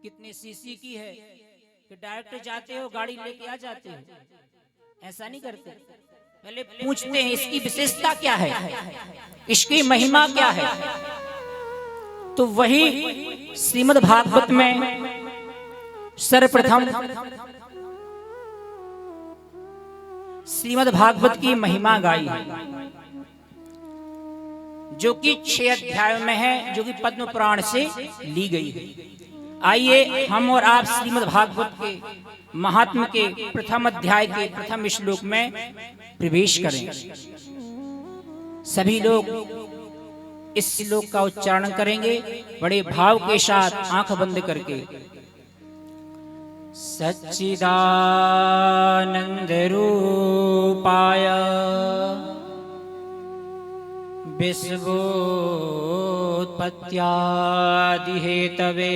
कितने सीसी की है कि डायरेक्ट जाते हो गाड़ी लेके आ जाते हो? ऐसा नहीं करते, पहले पूछते हैं इसकी विशेषता क्या है, इसकी महिमा क्या है। तो वही श्रीमद् भागवत में सर्वप्रथम श्रीमद् भागवत की महिमा गाई है, जो कि 6 अध्यायों में है, जो कि पद्म पुराण से ली गई है। आइए हम और आप श्रीमद् भागवत के महात्म के प्रथम अध्याय के प्रथम श्लोक में प्रवेश करें। सभी लोग इस श्लोक का उच्चारण करेंगे बड़े भाव के साथ, आंख बंद करके। सच्चिदानंद रूपाय विश्वोत्पत्त्यादि हेतवे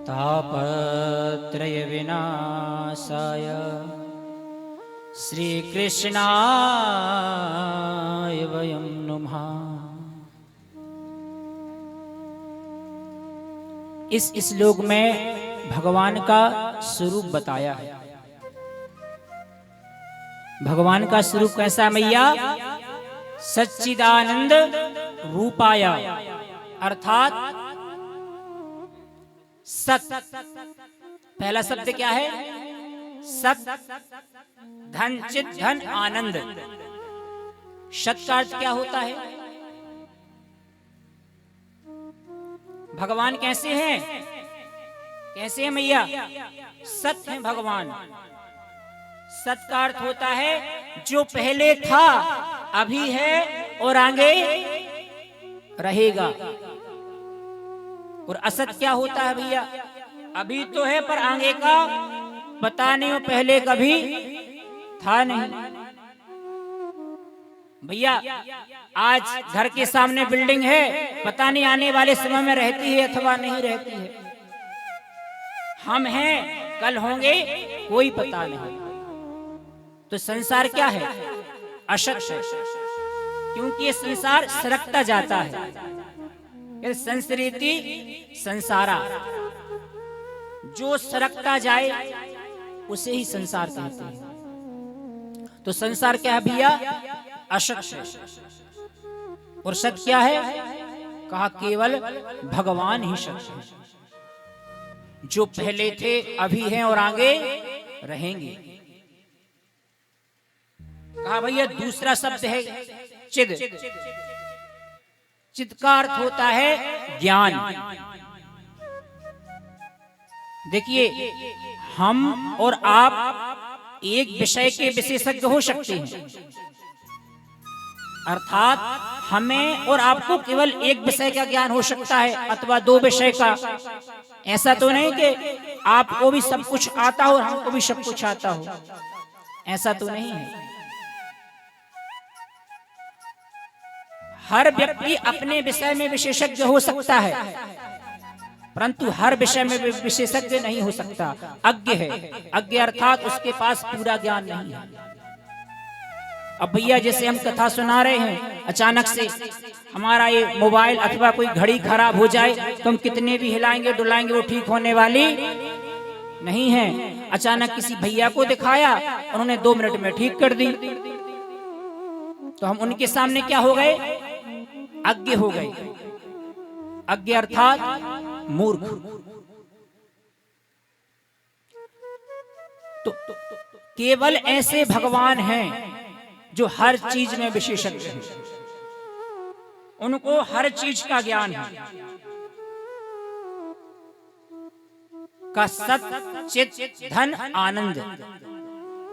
तापत्रय विनाशाय श्री कृष्णाय वयं नमः। इस श्लोक में भगवान का स्वरूप बताया है। भगवान का स्वरूप कैसा मैया? सच्चिदानंद रूपाय, अर्थात सत। पहला शब्द क्या है? सत। धन चित धन आनंद। सत का अर्थ क्या होता है? भगवान कैसे हैं? कैसे हैं मैया? सत हैं भगवान। सत का अर्थ होता है जो पहले था, अभी है और आगे रहेगा। और असत क्या होता है भैया? अभी तो है पर आगे का पता नहीं, हो पहले कभी था नहीं। भैया आज घर के सामने बिल्डिंग है, पता नहीं आने वाले समय में रहती है अथवा नहीं रहती है। हम हैं, कल होंगे, कोई पता नहीं। तो संसार क्या है? असत है, क्योंकि ये संसार सरकता जाता है। संसरिति संसारा, जो सरकता जाए उसे ही संसार कहते हैं। तो संसार क्या है भैया? असत है। और सत क्या है? कहा केवल भगवान ही सत है, जो पहले थे, अभी हैं और आगे रहेंगे। कहा भैया दूसरा शब्द है चिद। चिद का अर्थ होता है ज्ञान। देखिए हम और आप एक विषय के विशेषज्ञ हो सकते हैं, अर्थात हमें और आपको केवल एक विषय का ज्ञान हो सकता है अथवा 2 विषय का। ऐसा तो नहीं कि आपको भी सब कुछ आता हो और हमको भी सब कुछ आता हो, ऐसा तो नहीं है। हर व्यक्ति अपने विषय में विशेषज्ञ हो सकता है, परंतु हर विषय में विशेषज्ञ नहीं हो सकता। अज्ञ है, अज्ञ अर्थात उसके पास पूरा ज्ञान नहीं है। अब भैया जैसे हम कथा सुना रहे हैं, अचानक से हमारा ये मोबाइल अथवा कोई घड़ी खराब हो जाए तो हम कितने भी हिलाएंगे डुलाएंगे, वो ठीक होने वाली नहीं है। अचानक किसी भैया को दिखाया, उन्होंने 2 मिनट में ठीक कर दी, तो हम उनके सामने क्या हो गए? अज्ञ हो गए। अज्ञ अर्थात मूर्ख। तो केवल ऐसे भगवान हैं जो हर चीज में विशेषज्ञ हैं, उनको हर चीज का ज्ञान है। का सत चित धन आनंद।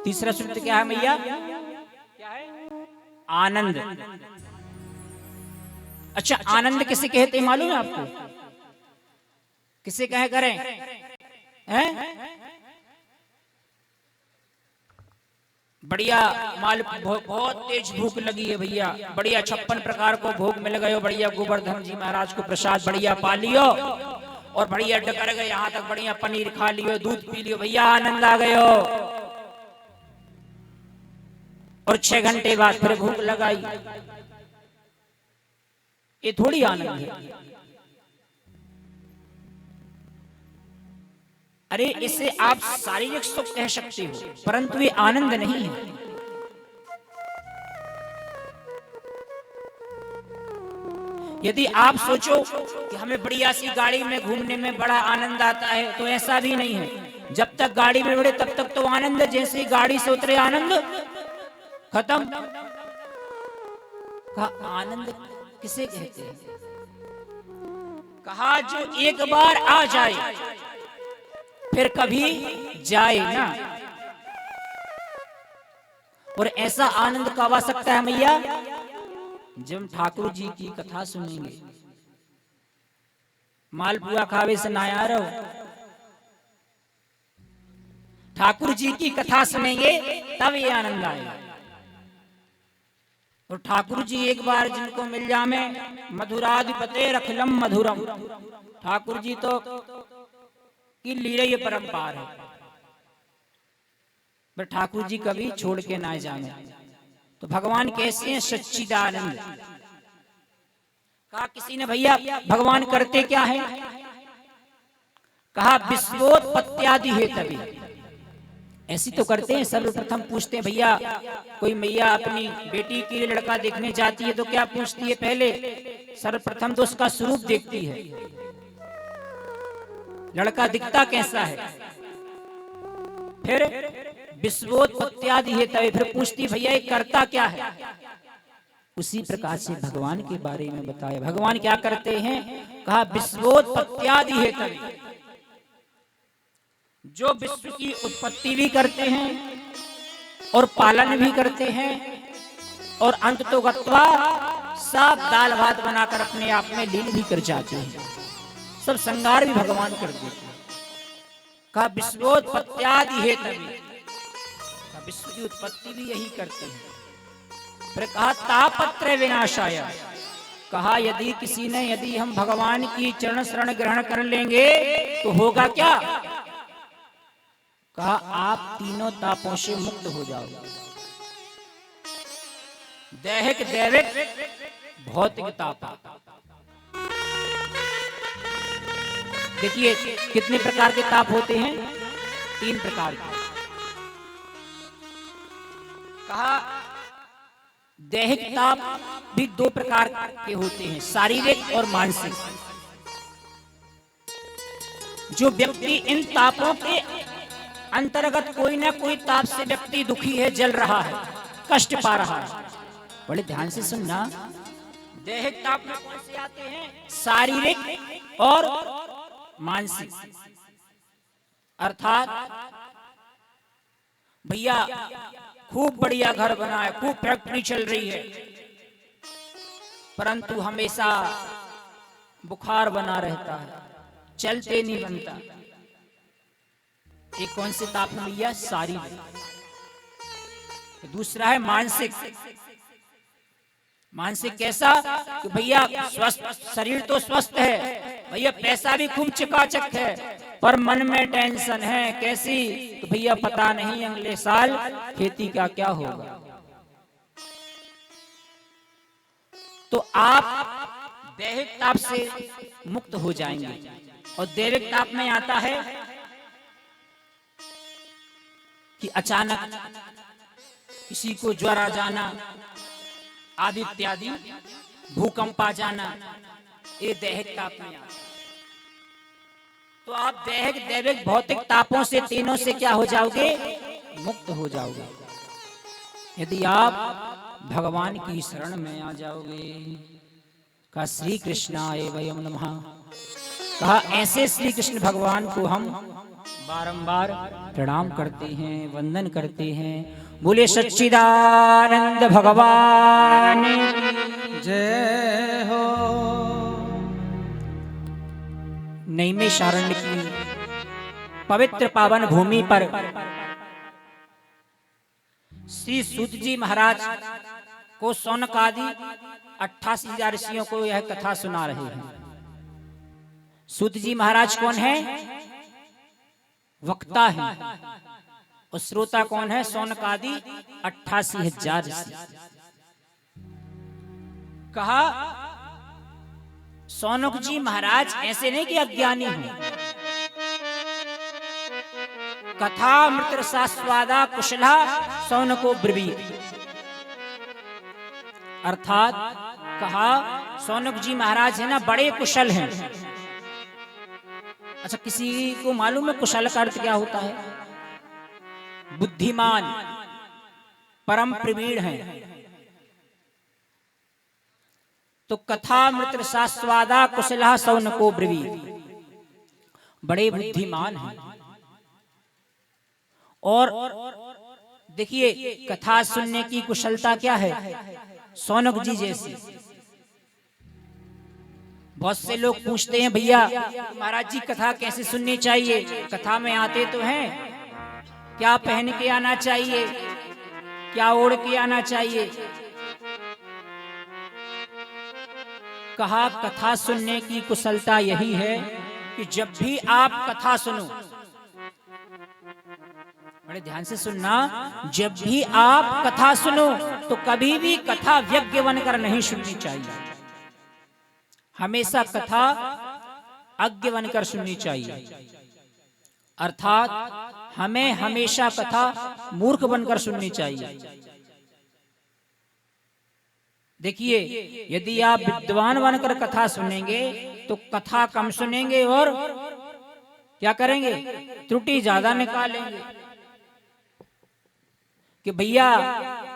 तीसरा सूत्र क्या है मैया? क्या है? आनंद। अच्छा, आनंद किसे कहते हैं मालूम है आपको? किसे कहे करें? हैं? बढ़िया माल, बहुत तेज भूख लगी है भैया, बढ़िया 56 प्रकार को भोग मिल गयो, बढ़िया गोवर्धन जी महाराज को प्रसाद बढ़िया पा लियो और बढ़िया डकर गए, यहाँ तक बढ़िया पनीर खा लियो, दूध पी लियो, भैया आनंद आ गयो। और 6 घंटे बाद फिर भूख लगाई, ये थोड़ी आनंद है। अरे इसे आप शारीरिक सुख कह सकते हो, परंतु ये आनंद नहीं है। यदि आप सोचो कि हमें बढ़िया सी गाड़ी में घूमने में बड़ा आनंद आता है, तो ऐसा भी नहीं है। जब तक गाड़ी में बढ़े तब तक तो आनंद, जैसे ही गाड़ी से उतरे आनंद खत्म। कहा आनंद किसे कहते हैं? कहा जो एक बार आ जाए फिर कभी जाए ना। और ऐसा आनंद कब आ सकता है मैया? जब ठाकुर जी की कथा सुनेंगे। मालपुआ खावे से ना आ रहो, ठाकुर जी की कथा सुनेंगे तब ये आनंद आएगा। और ठाकुर जी एक बार जिनको मिल जामे, मधुराधिपते रखलम मधुरम, ठाकुर जी तो की लीला ये परंपार है, पर ठाकुर जी कभी छोड़ के ना जाने। तो भगवान कैसे हैं? सच्चिदानंद। कहा किसी ने भैया भगवान करते क्या है? कहा विश्वोत्पत्त्यादि है तभी। ऐसी तो करते हैं, सर्वप्रथम पूछते हैं भैया कोई मैया अपनी बेटी के लिए लड़का देखने जाती है तो क्या पूछती है? पहले सर्वप्रथम तो उसका स्वरूप देखती है, लड़का दिखता कैसा है। फिर विश्वोत्पत्त्यादि है तभी, फिर पूछती भैया ये करता क्या है। उसी प्रकार से भगवान के बारे में बताया। भगवान क्या करते हैं? कहा विश्वोत्पत्त्यादि है तभी, जो विश्व की उत्पत्ति भी करते हैं और पालन भी करते हैं, और अंत तो गत्वा सब दाल भात बनाकर अपने आप में लीन भी कर जाते हैं, सब श्रृंगार भी भगवान कर देते हैं। कहा विश्वोत्पत्त्यादि है तभी, विश्व की उत्पत्ति भी यही करते हैं। फिर कहा तापत्र विनाशाय, कहा यदि हम भगवान की चरण शरण ग्रहण कर लेंगे तो होगा क्या? कहा आप तीनों तापों से मुक्त हो जाओगे। दैहिक, दैविक, भौतिक ताप। देखिए कितने प्रकार के ताप होते हैं? 3 प्रकार के। कहा दैहिक ताप भी 2 प्रकार के होते हैं, शारीरिक और मानसिक। जो व्यक्ति इन तापों के अंतर्गत कोई ना कोई ताप से व्यक्ति दुखी है, जल रहा है, कष्ट पा रहा है, बड़े ध्यान से सुनना। दैहिक ताप में कौन से आते हैं? शारीरिक और मानसिक। अर्थात भैया खूब बढ़िया घर बना है, खूब फैक्ट्री चल रही है, परंतु हमेशा बुखार बना रहता है, चलते नहीं बनता। एक कौन से ताप में भैया? शारीरिक। दूसरा है मानसिक। मानसिक कैसा? कि भैया स्वस्थ शरीर तो स्वस्थ है, भैया पैसा भी खूब चकाचक है, पर मन में टेंशन है। कैसी? तो भैया पता नहीं अगले साल खेती का क्या होगा। तो आप दैहिक ताप से मुक्त हो जाएंगे। और दैविक ताप में आता है कि अचानक किसी को ज्वर आ जाना, आदि इत्यादि, भूकंप आ जाना, ये दैहिक ताप में आता। तो आप दैहिक, दैविक, भौतिक तापों से, तीनों से क्या हो जाओगे? मुक्त हो जाओगे, यदि आप भगवान की शरण में आ जाओगे। कहा श्री कृष्णाय वयम नमः। कहा ऐसे श्री कृष्ण भगवान को हम बारंबार प्रणाम करते हैं, वंदन करते हैं। बोले सच्चिदानंद भगवान जय हो। नैमिषारण्य की पवित्र पावन भूमि पर श्री सूत जी महाराज को शौनक आदि 88,000 ऋषियों को यह कथा सुना रहे हैं। सूत जी महाराज कौन है? वक्ता है। और श्रोता कौन है? शौनक आदि 88,000 ऋषि। कहा शौनक जी महाराज ऐसे नहीं कि अज्ञानी हो, कथा मृत रसास्वादा कुशला सौनको ब्रवीत। अर्थात कहा सौनक जी महाराज है ना बड़े कुशल हैं। अच्छा, किसी को मालूम है कुशल का अर्थ क्या होता है? बुद्धिमान, परम प्रवीण हैं। तो कथा मृत रसास्वादा कुशला सौनको ब्रवीत, बड़े बुद्धिमान हैं। और देखिए कथा सुनने की कुशलता क्या है? सौनक जी जैसी। बहुत से लोग पूछते हैं भैया महाराज जी कथा कैसे सुननी चाहिए? कथा में आते तो हैं, क्या पहन के आना चाहिए, क्या ओढ़ के आना चाहिए? कहा कथा सुनने की कुशलता यही है कि जब भी आप कथा सुनो, बड़े ध्यान से सुनना, जब भी आप कथा सुनो तो कभी भी कथा व्यज्ञ बनकर नहीं सुननी चाहिए। हमेशा कथा अज्ञ बनकर सुननी चाहिए। अर्थात हमें हमेशा कथा मूर्ख बनकर सुननी चाहिए। देखिए यदि आप विद्वान बनकर कथा सुनेंगे तो कथा कम सुनेंगे और क्या करेंगे? त्रुटि ज्यादा निकालेंगे कि भैया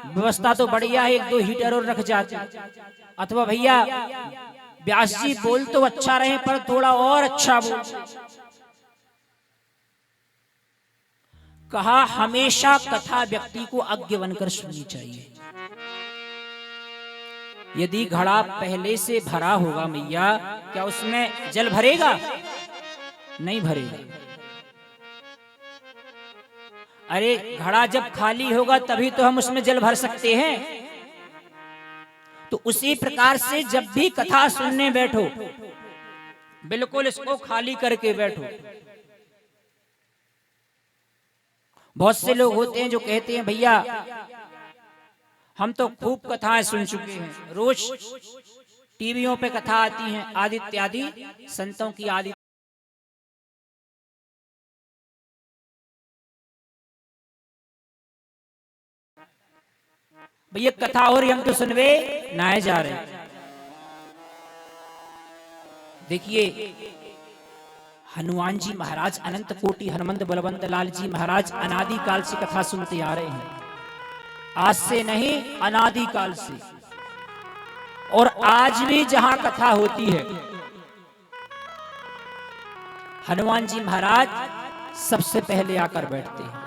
व्यवस्था तो बढ़िया है, 1-2 हीटर और रख जाते, अथवा भैया व्यास जी बोल तो अच्छा रहे पर थोड़ा और अच्छा बोल। कहा हमेशा कथा व्यक्ति को अज्ञ बनकर सुननी चाहिए। यदि घड़ा पहले से भरा होगा मैया, क्या उसमें जल भरेगा? नहीं भरेगा। अरे घड़ा जब खाली होगा तभी तो हम उसमें जल भर सकते हैं। तो उसी प्रकार से जब भी कथा सुनने बैठो बिल्कुल इसको खाली करके बैठो। बहुत से लोग होते हैं जो कहते हैं भैया हम तो खूब कथाएं सुन चुके हैं, रोज टीवियों पे कथा आती हैं, आदि इत्यादि संतों की आदि। भैया कथा हो रही हम तो सुनवे नाए जा रहे। देखिए हनुमान जी महाराज अनंत कोटि हनुमंत बलवंत लाल जी महाराज अनादि काल से कथा सुनते आ रहे हैं। आज से नहीं, अनादि काल से। और आज भी जहां कथा होती है हनुमान जी महाराज सबसे पहले आकर बैठते हैं।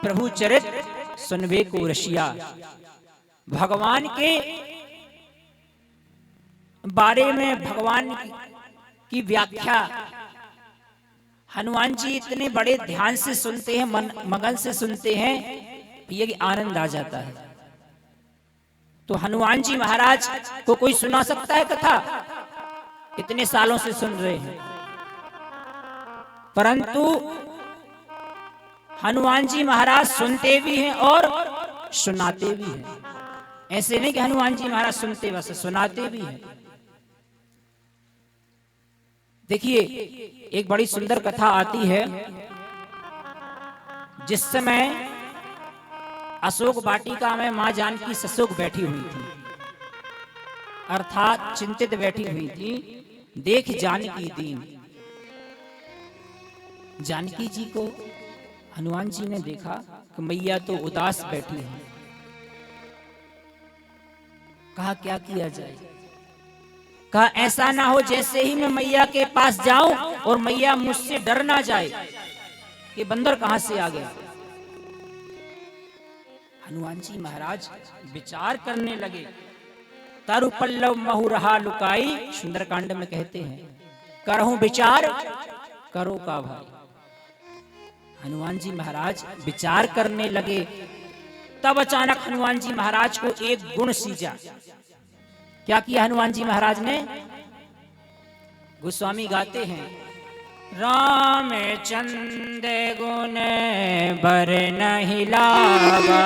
प्रभु चरित्र सुनवे को रसिया, भगवान के बारे में भगवान की व्याख्या हनुमान जी इतने बड़े ध्यान से सुनते हैं, मगन से सुनते हैं, ये आनंद आ जाता है। तो हनुमान जी महाराज को कोई सुना सकता है कथा? इतने सालों से सुन रहे हैं, परंतु हनुमान जी महाराज सुनते भी हैं और सुनाते भी हैं। ऐसे नहीं कि हनुमान जी महाराज सुनते बस, सुनाते भी हैं। देखिए एक बड़ी सुंदर कथा आती है जिस समय अशोक वाटिका में मां जानकी सशोक बैठी हुई थी, अर्थात चिंतित बैठी हुई थी। देख जानकी दीन, जानकी जी को हनुमान जी ने देखा कि मैया तो उदास बैठी है। कहा क्या किया जाए? कहा ऐसा ना हो जैसे ही मैं मैया के पास जाऊं और मैया मुझसे डर ना जाए कि बंदर कहां से आ गया। हनुमान जी महाराज विचार करने लगे। तरु पल्लव महु रहा लुकाई, सुंदरकांड में कहते हैं करहूं विचार करो का भाई। हनुमान जी महाराज विचार करने लगे, तब अचानक हनुमान जी महाराज को एक गुण सीजा। क्या किया हनुमान जी महाराज ने? गोस्वामी गाते हैं रामचंद्र गुण बर नहीं लागा,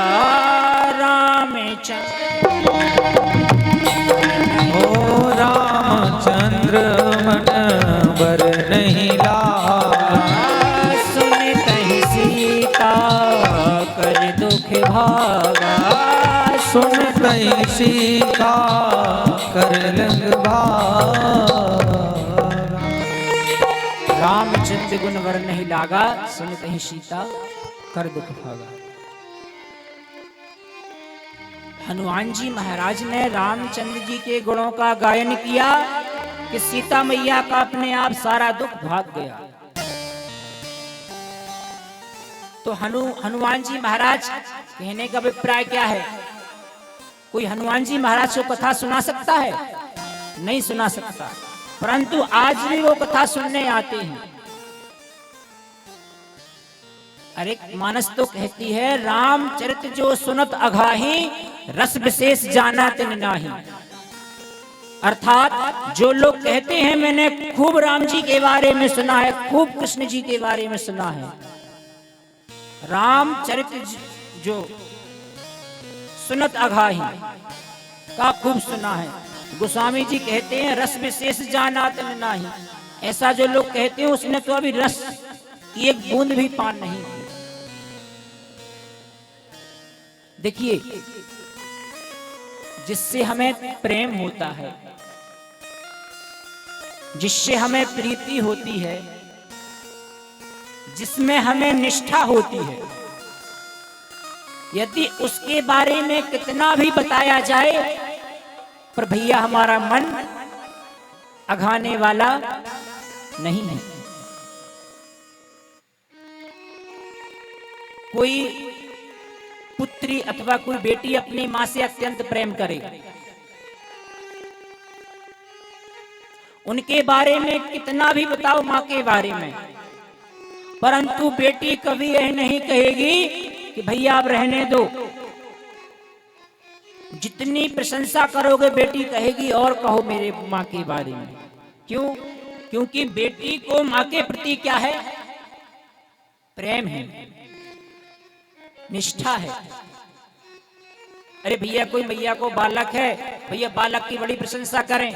रामचंद्र ओ रामचंद्र मन बर नहीं लागा, सुनतई सीता कर लिंग रामचंद्र गुण वर नहीं लागा, सुनतहि सीता कर दुख भागा। हनुमान जी महाराज ने रामचंद्र जी के गुणों का गायन किया कि सीता मैया का अपने आप सारा दुख भाग गया। तो हनुमान जी महाराज कहने का अभिप्राय क्या है? कोई हनुमान जी महाराज को कथा सुना सकता है? नहीं सुना सकता, परंतु आज भी वो कथा सुनने आते हैं। अरे मानस तो कहती है, रामचरित जो सुनत अघाही, रस विशेष जाना तिन नाही। अर्थात जो लोग कहते हैं मैंने खूब राम जी के बारे में सुना है, खूब कृष्ण जी के बारे में सुना है, रामचरित जो सुनत अघाही का खूब सुना है। गोस्वामी जी कहते हैं रस विशेष जाना तिन नाही। ऐसा जो लोग कहते हैं उसने तो अभी रस की एक बूंद भी पान नहीं की। देखिए, जिससे हमें प्रेम होता है, जिससे हमें प्रीति होती है, जिसमें हमें निष्ठा होती है, यदि उसके बारे में कितना भी बताया जाए, पर भैया हमारा मन अघाने वाला नहीं है। कोई पुत्री अथवा कोई बेटी अपनी मां से अत्यंत प्रेम करे, उनके बारे में कितना भी बताओ मां के बारे में, परंतु बेटी कभी यह नहीं कहेगी कि भैया आप रहने दो। जितनी प्रशंसा करोगे बेटी कहेगी और कहो मेरे मां के बारे में। क्यों? क्योंकि बेटी को मां के प्रति क्या है? प्रेम है, निष्ठा है। अरे भैया कोई भैया को बालक है, भैया बालक की बड़ी प्रशंसा करें,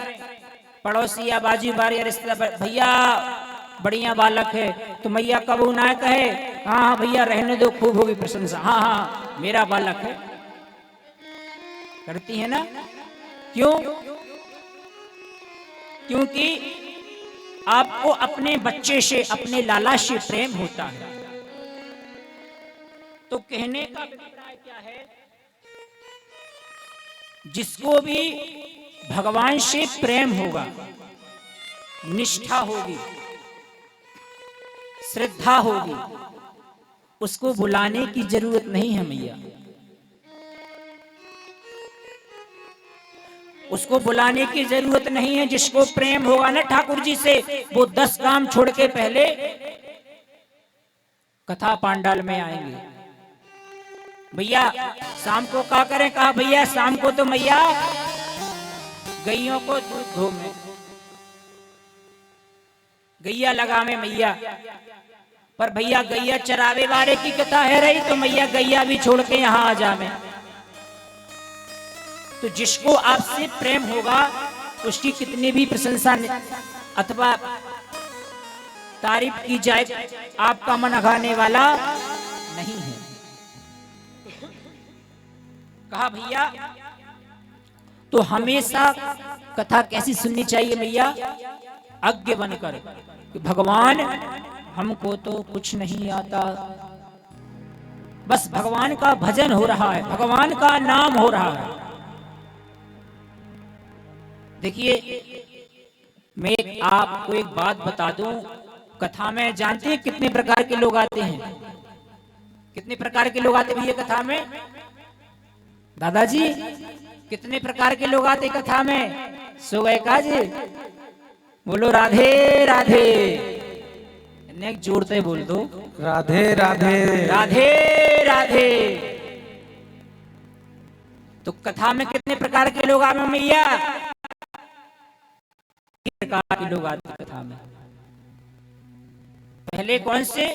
पड़ोसी या बाजू बारी या रिश्तेदार, भैया बढ़िया बालक है, तो मैया कबू ना कहे हाँ हाँ भैया रहने दो, खूब होगी प्रशंसा, हाँ हाँ मेरा बालक है, करती है ना? क्यों? क्योंकि आपको अपने बच्चे से, अपने लाला से प्रेम होता है। तो कहने का अभिप्राय क्या है? जिसको भी भगवान से प्रेम होगा, निष्ठा होगी, श्रद्धा होगी, उसको बुलाने की जरूरत नहीं है मैया। उसको बुलाने की जरूरत नहीं है। जिसको प्रेम होगा ना ठाकुर जी से, वो 10 काम छोड़ के पहले कथा पांडाल में आएंगे। भैया शाम को क्या करें? कहा भैया शाम को तो मैया गैयों को दूध धो में, गैया लगा में मैया, पर भैया गैया चरावे वाले की कथा है रही, तो मैया गैया भी छोड़ के यहाँ आ जा में। तो जिसको आपसे प्रेम होगा उसकी कितनी भी प्रशंसा अथवा तारीफ की जाए, आपका मन अघाने वाला नहीं है। कहा भैया तो हमेशा कथा कैसी सुननी चाहिए मैया? अज्ञ बनकर कि भगवान हमको तो कुछ नहीं आता, बस भगवान का भजन हो रहा है, भगवान का नाम हो रहा है। देखिए मैं आपको एक बात बता दूं, कथा में जानते हैं कितने प्रकार के लोग आते हैं? कितने प्रकार के लोग आते भैया कथा में? दादाजी कितने प्रकार के लोग आते कथा में? सो गए का जी? बोलो राधे राधे, एक जोर से बोल दो, राधे राधे राधे राधे। तो कथा में कितने प्रकार के लोग आते मैया? प्रकार के लोग आते कथा में। पहले कौन से?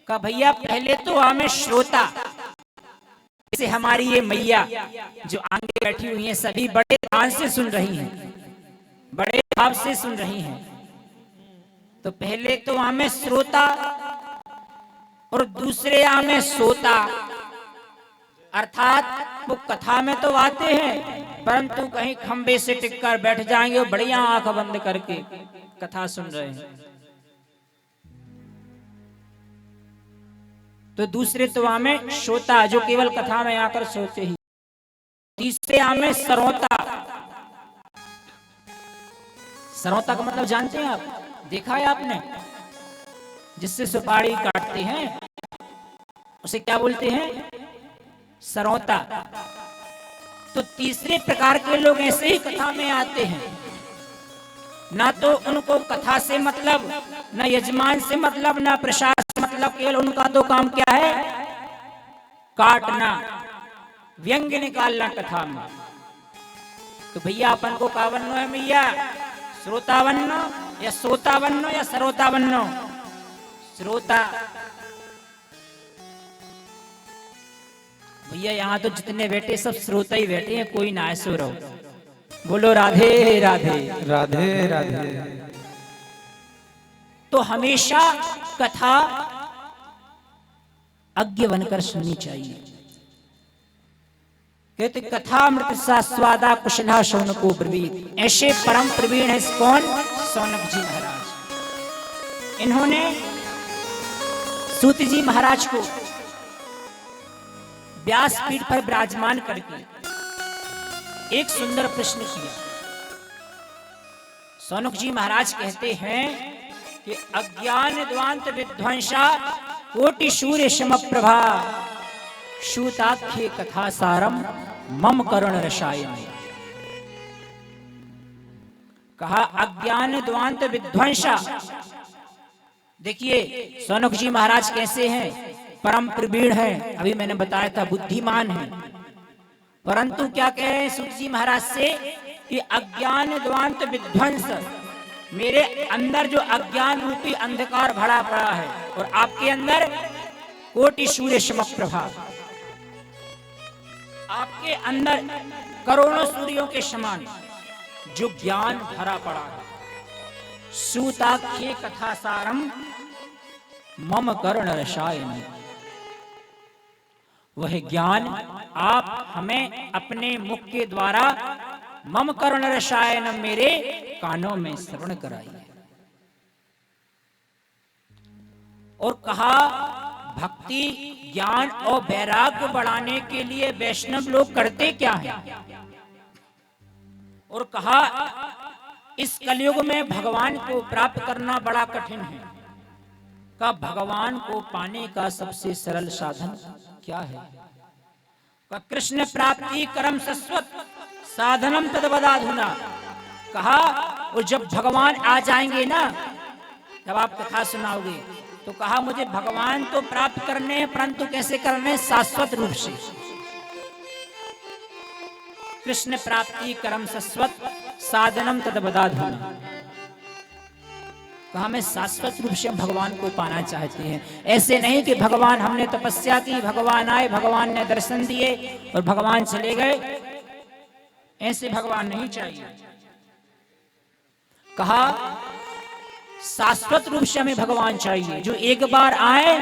का भैया पहले तो हमें श्रोता, जैसे हमारी ये मैया जो आगे बैठी हुई हैं, सभी बड़े ध्यान से सुन रही हैं, बड़े भाव से सुन रही हैं। तो पहले तो हमें श्रोता और दूसरे हमें सोता। अर्थात वो कथा में तो आते हैं, परंतु कहीं खंबे से टिककर बैठ जाएंगे, वो बढ़िया आंख बंद करके कथा सुन रहे हैं। तो दूसरे तो में श्रोता जो केवल कथा में आकर सोते ही। तीसरे में सरोता। सरोता का मतलब जानते हैं आप, देखा है आपने, जिससे सुपारी काटते हैं उसे क्या बोलते हैं? सरोता। तो तीसरे प्रकार के लोग ऐसे ही कथा में आते हैं, ना तो उनको कथा से मतलब, ना यजमान से मतलब, ना प्रसाद से मतलब, केवल उनका तो काम क्या है? काटना, व्यंग निकालना कथा में। तो भैया अपन को का बनना है भैया? श्रोता बनना या श्रोता बनना या सरोता बनना? श्रोता। भैया यहाँ तो जितने बैठे सब श्रोता ही बैठे हैं, कोई ना ऐसो रहो। बोलो राधे राधे। राधे राधे। तो हमेशा कथा अज्ञ बनकर सुननी चाहिए। कहते कथामृत सा स्वादा कुशला शौनको ब्रवीत। ऐसे परम प्रवीण है कौन? शौनक जी महाराज। इन्होंने सूत जी महाराज को व्यासपीठ पर विराजमान करके एक सुंदर प्रश्न किया। शौनक जी महाराज कहते हैं कि अज्ञान द्वांत विध्वंसा कोटि सूर्य सम प्रभा सूताख्ये कथा सारम मम करुण रसायन। कहा अज्ञान द्वांत विध्वंसा। देखिए शौनक जी महाराज कैसे हैं? परम प्रवीण है, अभी मैंने बताया था बुद्धिमान है, परंतु क्या कह रहे हैं सूत जी महाराज से कि अज्ञान द्वांत विध्वंस, मेरे अंदर जो अज्ञान रूपी अंधकार भरा पड़ा है और आपके अंदर कोटि सूर्य सम प्रभा, आपके अंदर करोड़ों सूर्यों के समान जो ज्ञान भरा पड़ा है। सूताख्ये कथा सारम मम करुण रसायन। वह ज्ञान आप हमें अपने मुख के द्वारा मम करुण रसायन, मेरे कानों में श्रवण कराइए। और कहा भक्ति ज्ञान और वैराग्य बढ़ाने के लिए वैष्णव लोग करते क्या है? और कहा इस कलयुग में भगवान को प्राप्त करना बड़ा कठिन है। का भगवान को पाने का सबसे सरल साधन क्या है? का कृष्ण प्राप्ति कर्म सस्वत साधनम तद्वदाधुना। कहा वो जब भगवान आ जाएंगे ना, जब आप कथा सुनाओगे तो कहा मुझे भगवान तो प्राप्त करने हैं, परंतु कैसे करने? शाश्वत रूप से। कृष्ण प्राप्ति कर्म सस्वत साधनम तद्वदाधुना। कहा मैं शाश्वत रूप से भगवान को पाना चाहते हैं। ऐसे नहीं कि भगवान हमने तपस्या की, भगवान आए, भगवान ने दर्शन दिए और भगवान चले गए, ऐसे भगवान नहीं चाहिए। कहा शाश्वत रूप से हमें भगवान चाहिए, जो एक बार आए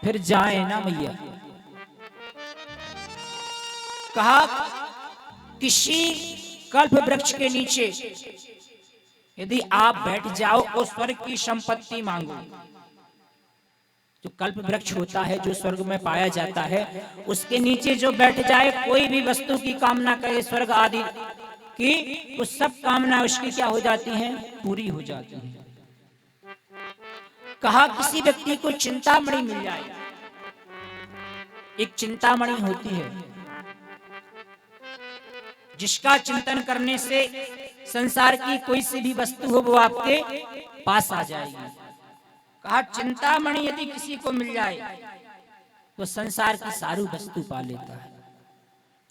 फिर जाए ना भैया। कहा किसी कल्प वृक्ष के नीचे यदि आप बैठ जाओ और स्वर्ग की संपत्ति मांगो, जो कल्प वृक्ष होता है जो स्वर्ग में पाया जाता है, उसके नीचे जो बैठ जाए, कोई भी वस्तु की कामना करे स्वर्ग आदि की, वो सब कामना उसकी क्या हो जाती हैं? पूरी हो जाती है। कहा किसी व्यक्ति को चिंतामणि मिल जाए। एक चिंतामणि होती है जिसका चिंतन करने से संसार की कोई सी भी वस्तु हो वो आपके पास आ जाएगी। कहा चिंतामणि यदि किसी को मिल जाए तो संसार की सारी वस्तु पा लेता है।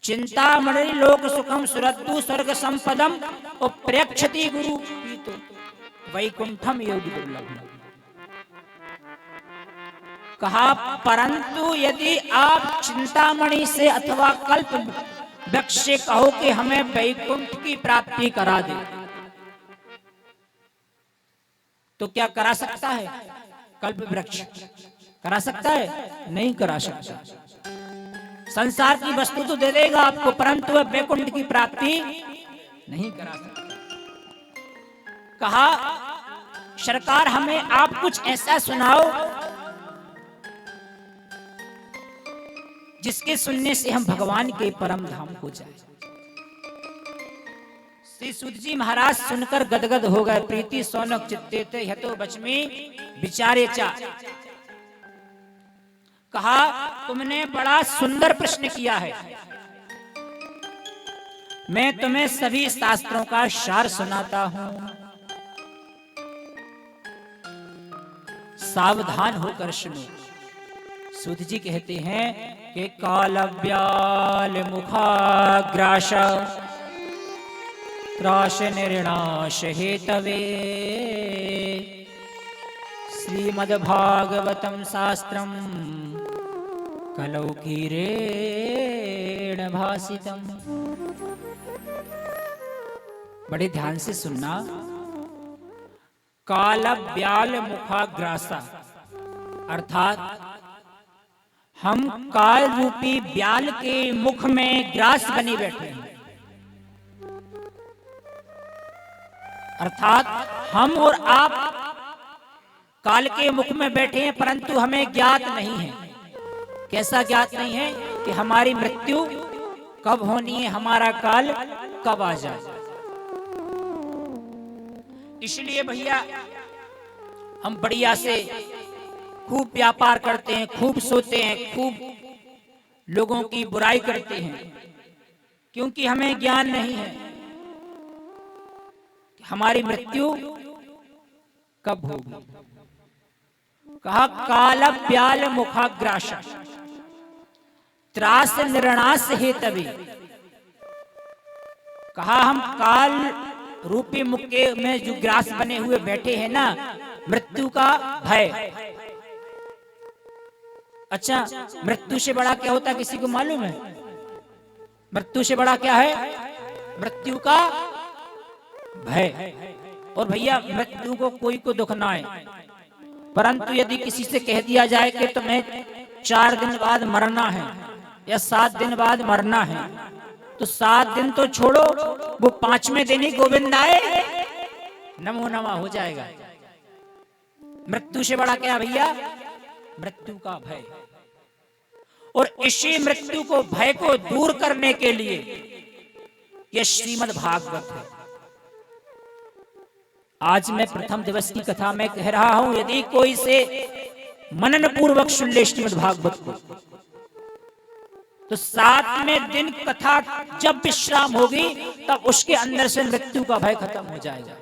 चिंतामणि लोक सुखम सुरद्दु स्वर्ग संपदम और प्रेक्षति गुरु पीतो वैकुंठम योगी दुर्लभम। कहा परंतु यदि आप चिंतामणि से अथवा कल्प वृक्ष से कहो कि हमें वैकुंठ की प्राप्ति करा दे, तो क्या करा सकता है? कल्प वृक्ष करा सकता है? नहीं करा सकता। संसार की वस्तु तो दे देगा आपको, परंतु वह वैकुंठ की प्राप्ति नहीं करा सकता। कहा सरकार हमें आप कुछ ऐसा सुनाओ जिसके सुनने से हम भगवान के परम धाम को जाए। श्री सूत जी महाराज सुनकर गदगद हो गए। प्रीति सोनक चित्ते थे हतो बचमी विचारे चा। कहा तुमने बड़ा सुंदर प्रश्न किया है, मैं तुम्हें सभी शास्त्रों का सार सुनाता हूं, सावधान होकर सुनो। सूत जी कहते हैं कि कालव्याल मुखाग्रास त्रास निर्णाश हेतवे श्रीमद्भागवतम शास्त्रम कलौकीरेण भासितम। बड़े ध्यान से सुनना। कालव्याल मुखाग्रासा अर्थात हम काल रूपी ब्याल के मुख में ग्रास बने बैठे हैं, अर्थात हम और आप काल के मुख में बैठे हैं, परंतु हमें ज्ञात नहीं है। कैसा ज्ञात नहीं है कि हमारी मृत्यु कब होनी है, हमारा काल कब आ जाए। इसलिए भैया हम बढ़िया से खूब व्यापार करते हैं, खूब सोते हैं, खूब लोगों की बुराई करते हैं, क्योंकि हमें ज्ञान नहीं है कि हमारी मृत्यु कब होगी। कहा कालव्याल मुखाग्रास त्रास निर्णास हेतवे। कहा हम काल रूपी मुख के में जो ग्रास बने हुए बैठे हैं ना, मृत्यु का भय। अच्छा, मृत्यु से बड़ा क्या होता है किसी को मालूम है? मृत्यु से बड़ा क्या है? मृत्यु का भय। और भैया मृत्यु को कोई को दुख ना है, परंतु यदि किसी से कह दिया जाए कि तुम्हें 4 दिन बाद मरना है या 7 दिन बाद मरना है, तो 7 दिन तो छोड़ो, वो 5वें दिन ही गोविंद आए नमो नमः हो जाएगा। मृत्यु से बड़ा क्या भैया? मृत्यु का भय। और इसी मृत्यु को भय को दूर करने के लिए यह श्रीमद् भागवत है। आज मैं प्रथम दिवस की कथा में कह रहा हूं, यदि कोई से मनन पूर्वक सुन ले श्रीमद् भागवत को, तो 7वें दिन कथा जब विश्राम होगी तब उसके अंदर से मृत्यु का भय खत्म हो जाएगा।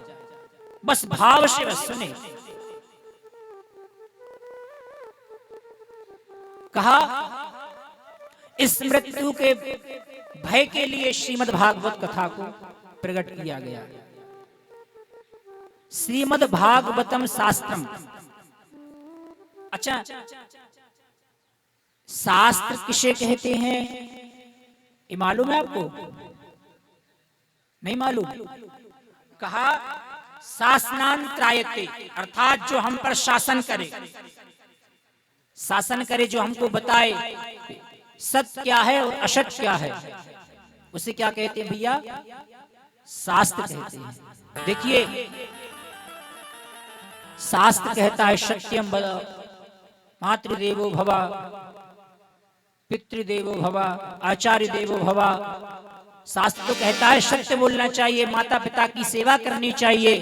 बस भाव से बस सुने। कहा इस मृत्यु के भय के लिए श्रीमद् भागवत कथा को प्रकट किया गया। श्रीमद् भागवतम शास्त्रम। अच्छा, शास्त्र किसे कहते हैं ये मालूम है आपको? नहीं मालूम? कहा शासनांतरायते, अर्थात जो हम पर शासन करे, शासन करे, जो हमको बताए सत्य क्या है और असत क्या है, उसे क्या कहते हैं भैया? शास्त्र कहते हैं। देखिए शास्त्र कहता है सत्यम वद मातृदेवो भव पितृदेवो भव आचार्य देवो भव। शास्त्र तो कहता है सत्य बोलना चाहिए, माता पिता की सेवा करनी चाहिए,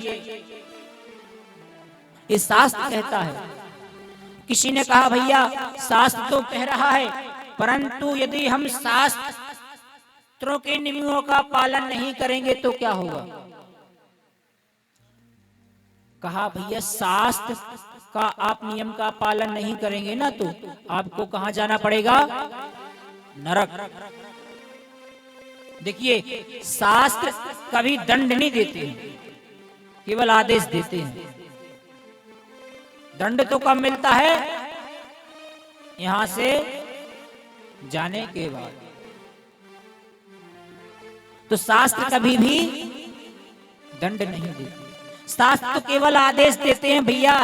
ये शास्त्र कहता है। किसी ने कहा भैया शास्त्र तो कह रहा है, परंतु यदि हम शास्त्रों के नियमों का पालन नहीं करेंगे तो क्या होगा? कहा भैया शास्त्र का आप नियम का पालन नहीं करेंगे ना, तो आपको कहां जाना पड़ेगा? नरक। देखिए शास्त्र कभी दंड नहीं देते हैं, केवल आदेश देते हैं। दंड तो कब मिलता है? यहां से जाने के बाद। तो शास्त्र कभी भी दंड नहीं देते, शास्त्र तो केवल आदेश देते हैं भैया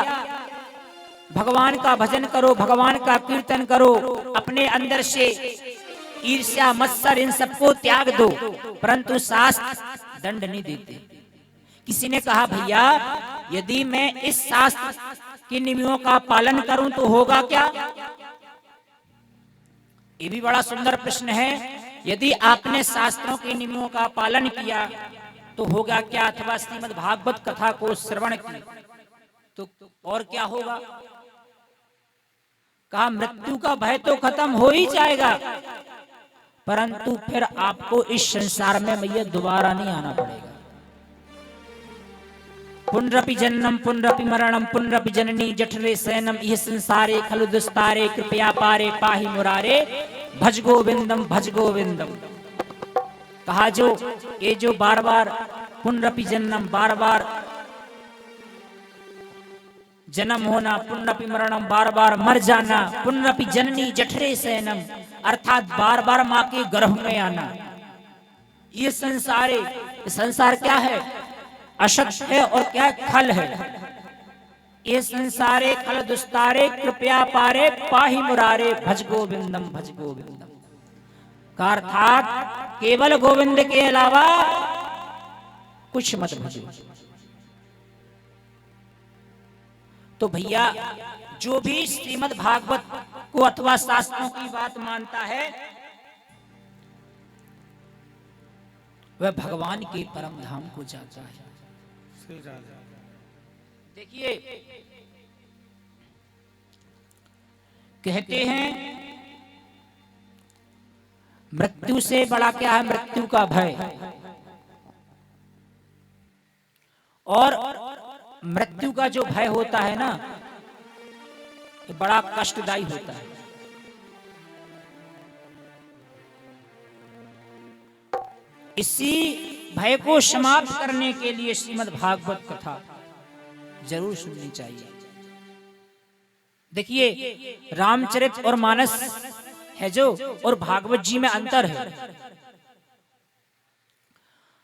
भगवान का भजन करो, भगवान का कीर्तन करो, अपने अंदर से ईर्ष्या मत्सर इन सबको त्याग दो, परंतु शास्त्र दंड नहीं देते। किसी ने कहा भैया यदि मैं इस शास्त्र के नियमों का पालन करूं तो होगा क्या? ये भी बड़ा सुंदर प्रश्न है। यदि आपने शास्त्रों के नियमों का पालन किया तो होगा क्या? अथवा श्रीमद् भागवत कथा को श्रवण की तो और क्या होगा? कहा मृत्यु का भय तो खत्म हो ही जाएगा, परंतु फिर आपको इस संसार में भैया दोबारा नहीं आना पड़ेगा। पुनरपि जन्मं पुनरपि मरणं पुनरपि जननी जठरे शयनम इह संसारे खलु दुस्तारे कृपया पारे पाहि मुरारे भज गोविंदम भज गोविंदम। कहा जो बार बार पुनरपि जन्मं, बार बार जन्म होना, पुनरपि मरणम बार बार मर जाना, पुनरपि जननी जठरे शयनम अर्थात बार बार माँ के गर्भ में आना। ये संसार क्या है? असत है और क्या खल है। ये संसारे खल दुस्तारे कृपया पारे पाहि मुरारे भज गोविंदम भज गोविंदम। का अर्थात केवल गोविंद के अलावा कुछ मत भजो। तो भैया जो भी श्रीमद् भागवत को अथवा शास्त्रों की बात मानता है वह भगवान के परम धाम को जाता है। देखिए कहते हैं मृत्यु से बड़ा क्या है? मृत्यु का भय। और मृत्यु का जो भय होता है ना ये बड़ा कष्टदायी होता है। इसी भय को समाप्त करने के लिए श्रीमद् भागवत कथा जरूर सुननी चाहिए। देखिए रामचरित और मानस है जो और भागवत जी में अंतर है।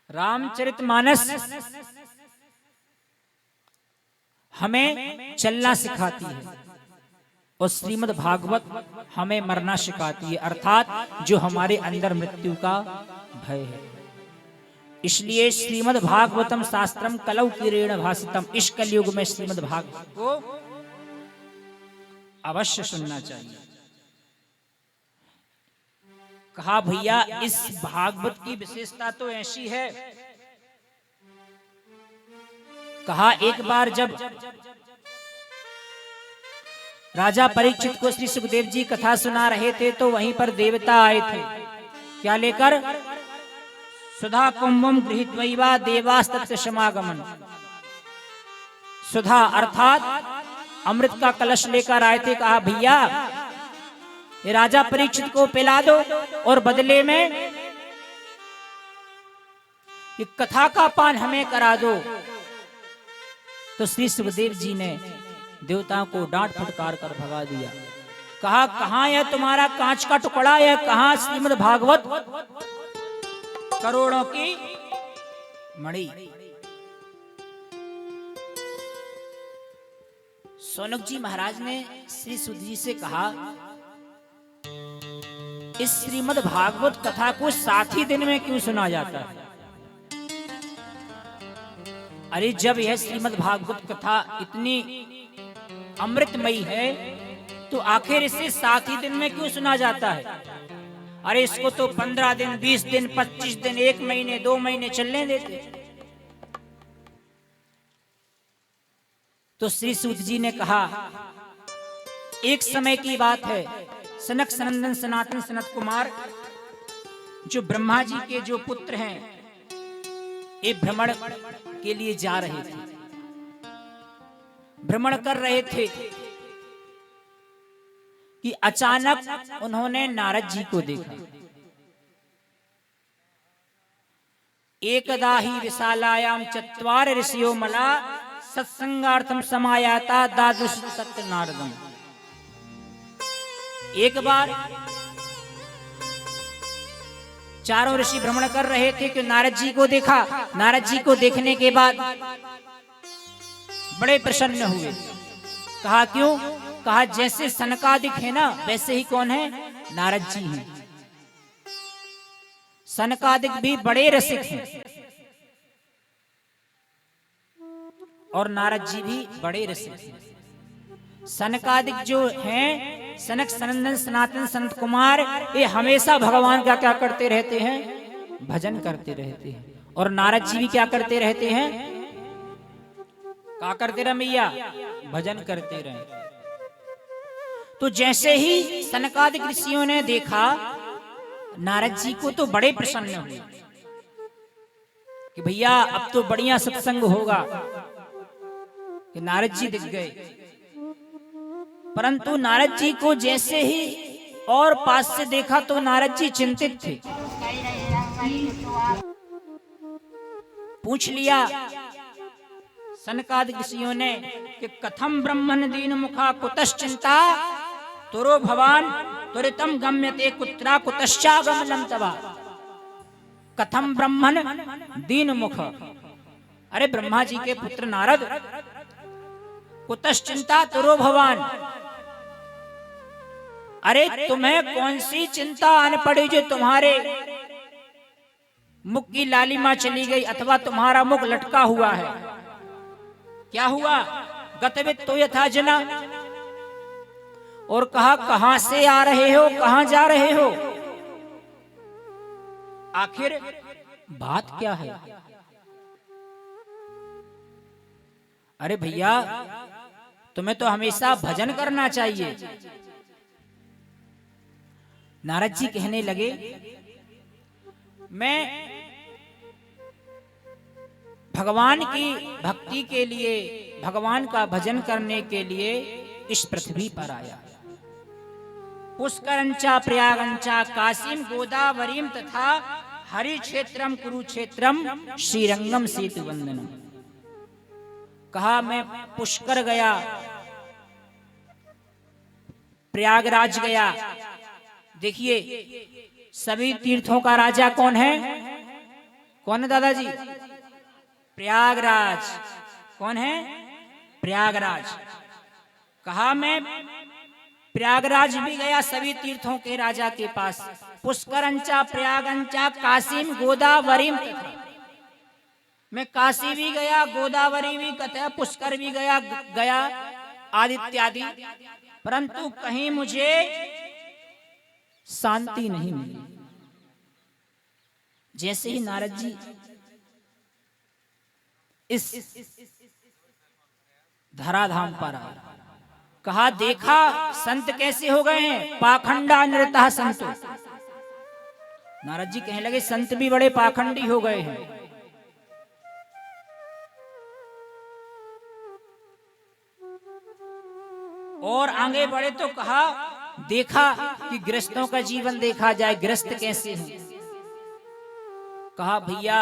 रामचरित मानस हमें चलना सिखाती है और श्रीमद् भागवत हमें मरना सिखाती है, अर्थात जो हमारे अंदर मृत्यु का भय है। इसलिए श्रीमद् भागवतम शास्त्रम कलौ किरेण भासितम, इस कलयुग में श्रीमद् भागवत को अवश्य सुनना चाहिए। कहा भैया इस भागवत की विशेषता तो ऐसी है। कहा एक बार जब राजा परीक्षित को श्री सुखदेव जी कथा सुना रहे थे तो वहीं पर देवता आए थे। क्या लेकर? सुधा कुंभम गृहीत्वैवा देवास्तत्र समागमन। सुधा अर्थात अमृत का कलश लेकर आए थे। कहा भैया ये राजा परीक्षित को पिला दो और बदले में ये कथा का पान हमें करा दो। तो श्री सुखदेव जी ने देवताओं को डांट फटकार कर भगा दिया। कहा कहां है तुम्हारा कांच का टुकड़ा? है कहां श्रीमद् भागवत करोड़ों की मणि? सौनक जी महाराज ने श्री सुध जी से कहा इस श्रीमद् भागवत कथा को 7 ही दिन में क्यों सुना जाता है? अरे जब यह श्रीमद् भागवत कथा इतनी अमृतमयी है तो आखिर इसे 7 ही दिन में क्यों सुना जाता है? अरे इसको तो 15 दिन, 20 दिन, 25 दिन, 1 महीने, 2 महीने चलने देते। तो श्री सूत जी ने कहा एक समय की बात है, सनक सनंदन सनातन सनत कुमार जो ब्रह्मा जी के जो पुत्र हैं ये भ्रमण के लिए जा रहे थे, भ्रमण कर रहे थे कि अचानक उन्होंने नारद जी को देखा। एकदा ही विशालायाम चत्वार ऋषियो मला सत्संगार्थम समायाता दादृश सत्य नारदम। एक बार चारों ऋषि भ्रमण कर रहे थे कि नारद जी को देखा। नारद जी को देखने के बाद बड़े प्रसन्न हुए। कहा क्यों? कहा जैसे सनकादिक है ना वैसे ही कौन है? नारद जी हैं। सनकादिक भी बड़े रसिक हैं और नारद जी भी बड़े रसिक हैं। सनकादिक जो हैं, सनक, सनंदन, सनातन, संत कुमार, ये हमेशा भगवान का क्या करते रहते हैं? भजन करते रहते हैं। और नारद जी भी क्या करते रहते हैं? क्या करते रहे भैया? भजन करते रहे। तो जैसे ही सनकादिक ऋषियों ने देखा नारद जी को, तो बड़े प्रसन्न हुए कि भैया अब तो बढ़िया सत्संग होगा, कि नारद जी दिख गए। परंतु नारद जी को जैसे ही और पास से देखा तो नारद जी चिंतित थे। पूछ लिया सनकादिक ऋषियों ने कि कथम ब्रह्मण दीन मुखा कुतश्चिंता तुरो भवान त्वरितम गम्यते कुत्रा कुतश्चागमनम तवा। कथम ब्रह्मण दीन मुख, अरे ब्रह्मा जी के पुत्र नारद, कुतश्चिंता तुरो भवान, अरे तुम्हें कौन सी चिंता आन पड़ी जो तुम्हारे मुख की लालिमा चली गई अथवा तुम्हारा मुख लटका हुआ है? क्या हुआ? गतवित तो यथा जना, और कहा कहां से आ रहे हो, कहां जा रहे हो, आखिर बात क्या है? अरे भैया तुम्हें तो हमेशा भजन करना चाहिए। नारद जी कहने लगे मैं भगवान की भक्ति के लिए, भगवान का भजन करने के लिए इस पृथ्वी पर आया। पुष्करंचा प्रयागंचा काशीम गोदावरीम तथा हरि क्षेत्रम कुरुक्षेत्रम श्रीरंगम सेतु वंदनम। कहा मैं पुष्कर गया, प्रयागराज गया। देखिए सभी तीर्थों का राजा कौन है? कौन है दादाजी? प्रयागराज। कौन है? प्रयागराज। कहा मैं प्रयागराज भी गया, सभी तीर्थों के राजा के पास। पुष्करंचा प्रयागंचा काशीम गोदावरीम, मैं काशी भी गया, गोदावरी भी गया, पुष्कर भी गया आदि इत्यादि, परंतु कहीं मुझे शांति नहीं मिली। जैसे ही नारद जी इस धराधाम पर आए, कहा देखा संत कैसे हो गए हैं, पाखंडा नृतः संतो। नारद जी कहने लगे संत भी बड़े पाखंडी हो गए हैं। और आगे बढ़े तो कहा देखा कि गृहस्थों का जीवन देखा जाए, गृहस्थ कैसे हैं। कहा भैया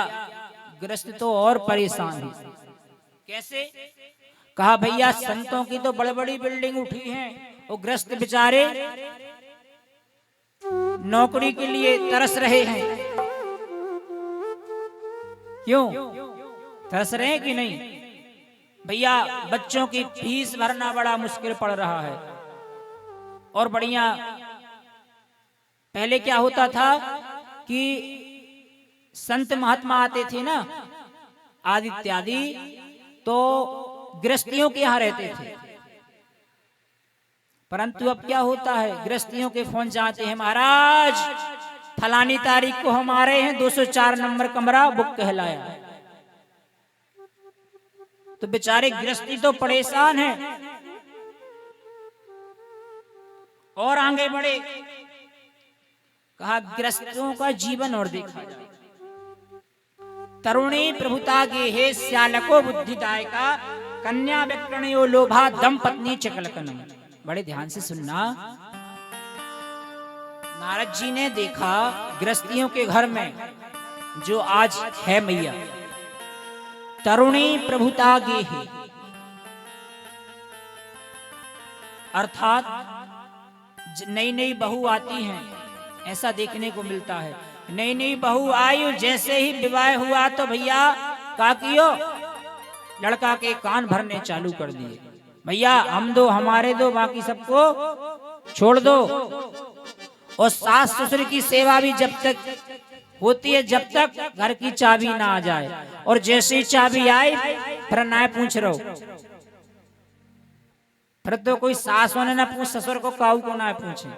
गृहस्थ तो और परेशान है। कैसे? कहा भैया संतों की तो बड़ी बड़ी बिल्डिंग उठी हैं, वो गृहस्थ बेचारे नौकरी के लिए तरस रहे हैं। क्यों तरस रहे हैं कि नहीं? भैया बच्चों की फीस भरना बड़ा मुश्किल पड़ रहा है। और बढ़िया पहले क्या होता था कि संत महात्मा आते थे ना आदि इत्यादि, तो गृहस्थियों के यहाँ रहते थे। परंतु अब क्या होता है, गृहस्थियों के फोन जाते हैं, महाराज फलानी तारीख को हम आ रहे हैं, 204 नंबर कमरा बुक कहलाया। तो बेचारे गृहस्थी तो परेशान हैं। और आगे बढ़े, कहा गृहस्थों का जीवन और देखा जाए। तरुणी प्रभुता गेहे श्यालको बुद्धिदायका कन्या व्यक्रणयो लोभा दम पत्नी चकलकनम। बड़े ध्यान से सुनना। नारद जी ने देखा गृहस्थियों के घर में जो आज है मैया, तरुणी प्रभुता गेहे, अर्थात नई नई बहू आती हैं, ऐसा देखने को मिलता है। नई नई बहू आई, जैसे ही विवाह हुआ तो भैया का कियो, लड़का के कान भरने चालू कर दिए। भैया हम दो, हमारे दो, बाकी सबको छोड़ दो। और सास ससुर की सेवा भी जब तक होती है जब तक घर की चाबी ना आ जाए, और जैसे ही चाबी आई फिर ना पूछ रहो, फिर तो कोई सास होने ना पूछ, ससुर को काऊ को ना पूछे।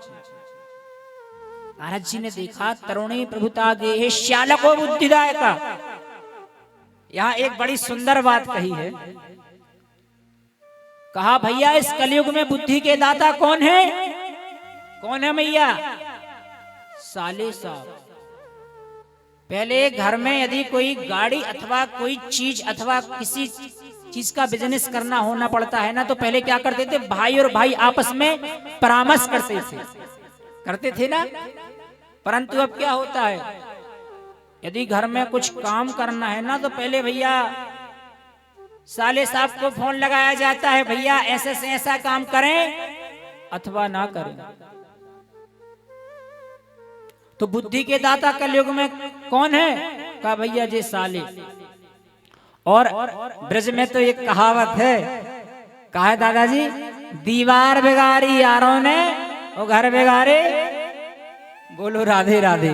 महाराज जी ने देखा तरुणी प्रभुता गे श्यालको बुद्धिदायका। यहाँ एक बड़ी सुंदर बात कही है, कहा भैया इस कलयुग में बुद्धि के दाता कौन है? कौन है भैया? साले साहब। पहले घर में यदि कोई गाड़ी अथवा कोई चीज अथवा किसी चीज का बिजनेस करना होना पड़ता है ना, तो पहले क्या करते थे? भाई और भाई आपस में परामर्श करते थे ना। परंतु अब क्या होता है, यदि घर में कुछ काम करना है ना, तो पहले भैया साले साहब को फोन लगाया जाता है, भैया ऐसे से ऐसा काम करें अथवा ना करें। तो बुद्धि के दाता कलयुग में कौन है? कहा भैया जी साले। और ब्रज में तो एक कहावत है, कहा है दादाजी, दीवार बिगाड़ी यारों ने और घर बिगाड़े। बोलो राधे राधे।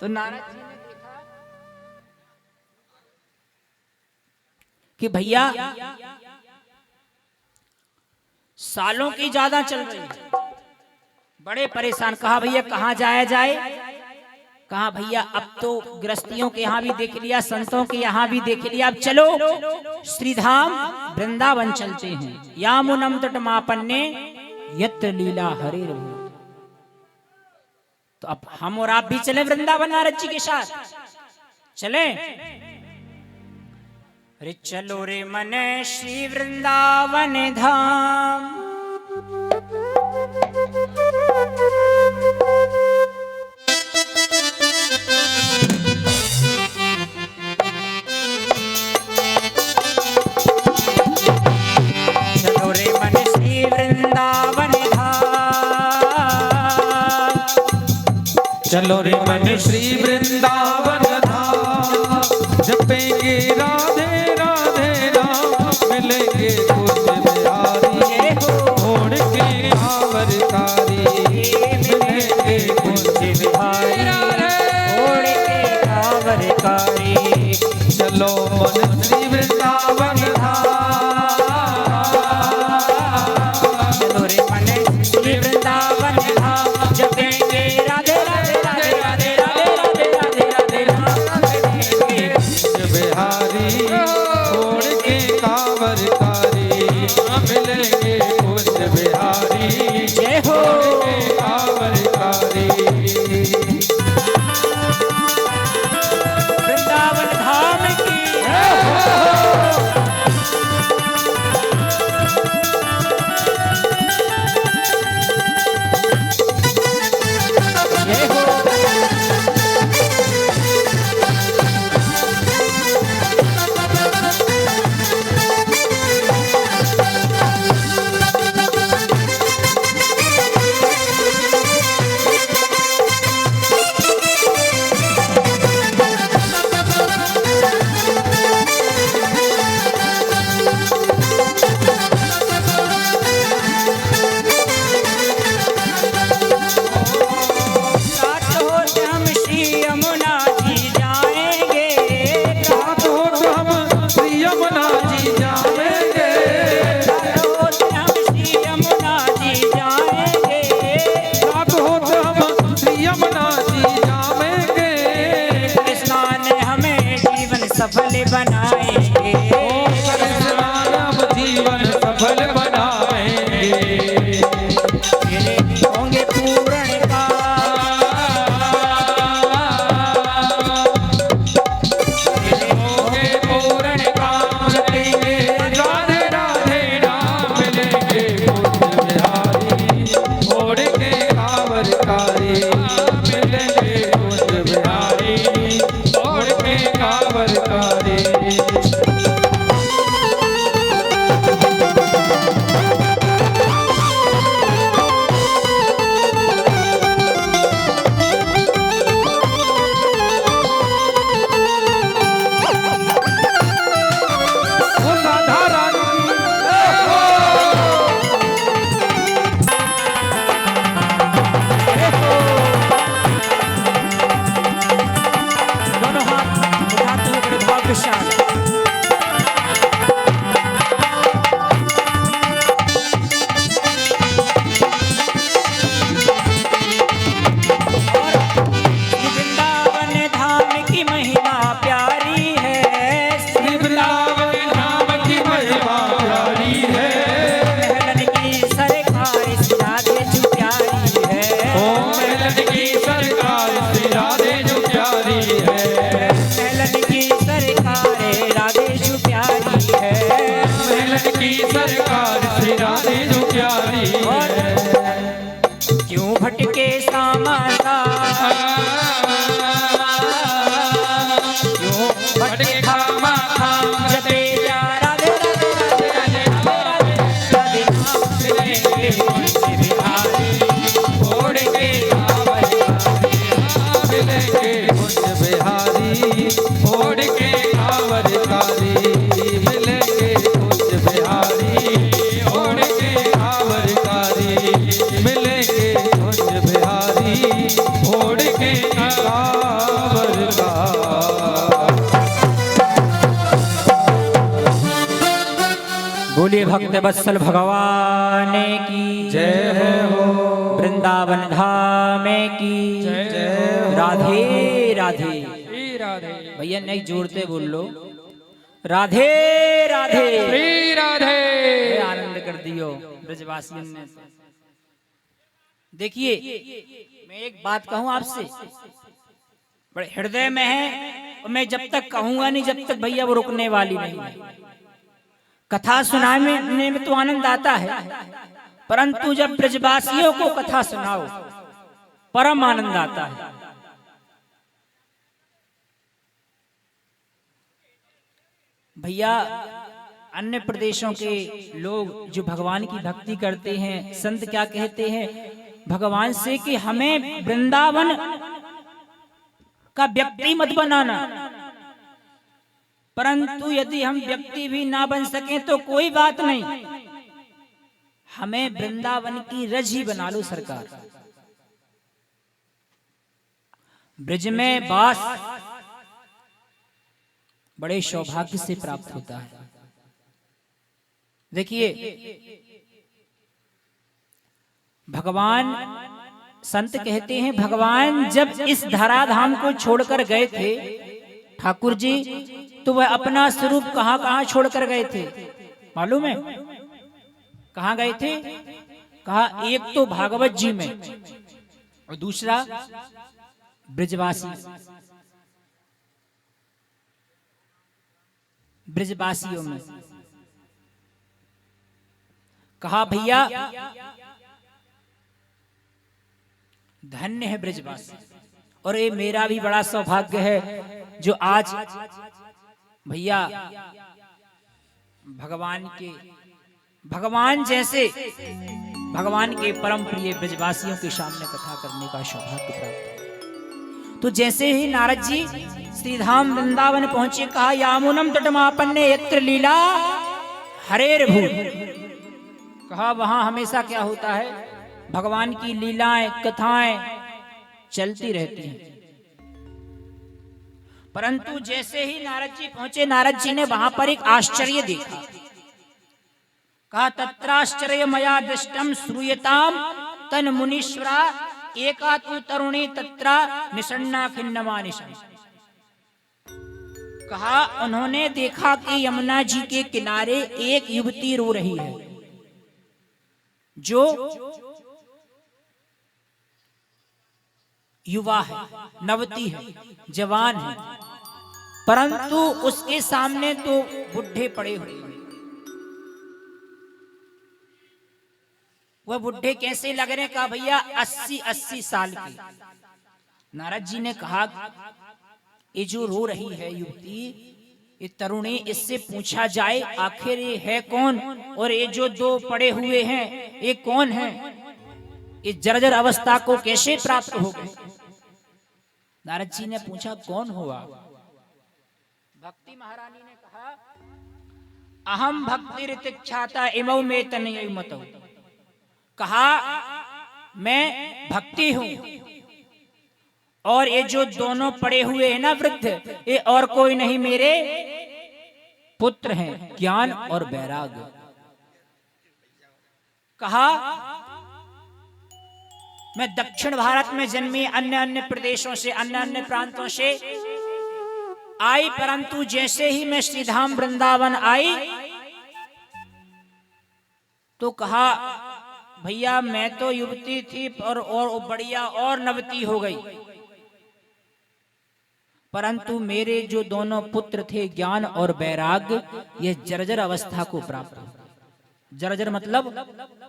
तो नारद जी ने देखा कि भैया सालों की ज्यादा चल रही है, बड़े परेशान। कहा भैया कहाँ जाया जाए? कहा भैया अब तो गृहस्थियों के यहाँ भी देख लिया, संतों के यहाँ भी देख लिया, अब चलो श्रीधाम वृंदावन चलते हैं। यामुनम तटमापन्ने यत्र लीला हरे रघु। तो अब हम और आप भी चले वृंदावन नारद जी के साथ, चले। अरे चलो रे मन श्री वृंदावन धाम, चलो रे मन श्री वृंदावन धाम, चलो रे मन श्री वृंदावन धाम, जपेंगे राधे राधे राम, मिलेंगे कुछ बिहारी, छोड़ के आवरकारी, मिलेंगे कुछ बिहारी, छोड़ के आवरकारी। चलो मन श्री वृंदावन धाम, चलो रे मन श्री वृंदावन धाम, जपेंगे राधे राधे राधे राधे राधे राधे राधे राधे राधे बिहारी, छोड़ के कावरकारी, मिलेंगे कुछ बिहारी, जय हो। छोड़ के कावरकारी। वृंदावन धाम की जय हो। रात होते हम श्री यमुना जी जाएंगे, रात होते हम श्री यमुना जी जाएंगे, रात होते हम श्री यमुना जी जाएंगे, रात होते हम श्री यमुना जी जाएंगे। स्नान हमें जीवन सफल बनाएंगे, मानव जीवन सफल बनाएंगे। मेरे होंगे पूर्ण का, होंगे पूर्ण काम, मिलेंगे राधे राधे राम, मिलेंगे कुछ बिहारी, छोड़ के कावरकारी, मिलेंगे कुछ बिहारी, छोड़ के कावरकारी। बोलिए भक्त वत्सल भगवान की जय हो। वृंदावन धाम की जय। राधे राधे। श्री राधे। भैया नहीं जोड़ते बोल लो, राधे राधे। श्री राधे। आनंद कर दियो ब्रजवासियों ने। देखिए मैं एक बात कहूं आपसे, बड़े हृदय में है और मैं जब तक कहूंगा नहीं जब तक भैया वो रुकने वाली नहीं है। कथा सुनाने में तो आनंद आता है, परंतु जब ब्रजवासियों को कथा सुनाओ परम आनंद आता है। भैया अन्य प्रदेशों के लोग जो भगवान की भक्ति करते हैं, संत क्या कहते हैं भगवान से कि हमें वृंदावन का व्यक्ति मत बनाना, परंतु यदि हम व्यक्ति भी ना बन सके तो कोई बात नहीं, हमें वृंदावन की रज ही बना लो सरकार। ब्रज में वास बड़े सौभाग्य से प्राप्त होता है। देखिए भगवान संत कहते हैं भगवान जब इस धराधाम को छोड़कर गए थे ठाकुर जी, तो वह अपना स्वरूप कहां कहां छोड़कर गए थे मालूम है? कहां गए थे? कहा एक तो भागवत जी में और दूसरा ब्रजवासी ब्रजवासियों में। कहा भैया धन्य है ब्रजवासी, और ये मेरा भी बड़ा सौभाग्य है जो आज भैया भगवान जैसे भगवान के परम प्रिय ब्रजवासियों के सामने कथा करने का सौभाग्य प्राप्त हुआ। तो जैसे ही नारद जी श्रीधाम वृंदावन पहुंचे, कहा यामुनम तटमापन्ने यत्र लीला हरेर भूत। कहा वहां हमेशा क्या होता है, भगवान की लीलाएं कथाएं चलती रहती हैं। परंतु जैसे ही नारद जी पहुंचे, नारद जी ने वहां पर एक आश्चर्य देखा। कहा तत्राश्चर्य मया दृष्टम श्रूयताम तन मुनीश्वरा एका तु तरुणी तत्रा निषण्णा खिन्नमानिशं। कहा उन्होंने देखा कि यमुना जी के किनारे एक युवती रो रही है जो युवा है, नवती है, जवान है, परंतु उसके सामने तो बुढ़े पड़े हुए हैं। वह बुढ़े कैसे लग रहे? कहा भैया 80-80 साल के। नारद जी ने कहा ये जो रो रही है युवती, ये तरुणी, इससे पूछा जाए आखिर ये है कौन, और ये जो दो पड़े हुए हैं ये कौन है? ये जर्जर अवस्था को कैसे प्राप्त हो गए? नारद जी ने पूछा कौन हो आप? भक्ति महारानी ने कहा अहम भक्ति ऋतिक्षाता इमौ में तनय मतौ। कहा मैं भक्ति हूं, और ये जो दोनों पड़े हुए हैं ना वृद्ध, ये और कोई नहीं मेरे पुत्र हैं ज्ञान और वैराग्य। कहा मैं दक्षिण भारत में जन्मी, अन्य अन्य प्रदेशों से, अन्य अन्य प्रांतों से आई, परंतु जैसे ही मैं श्रीधाम वृंदावन आई तो कहा भैया मैं तो युवती थी और बढ़िया और नवती हो गई, परंतु मेरे जो दोनों पुत्र थे ज्ञान और वैराग्य, ये जर्जर अवस्था को प्राप्त हो। जर्जर मतलब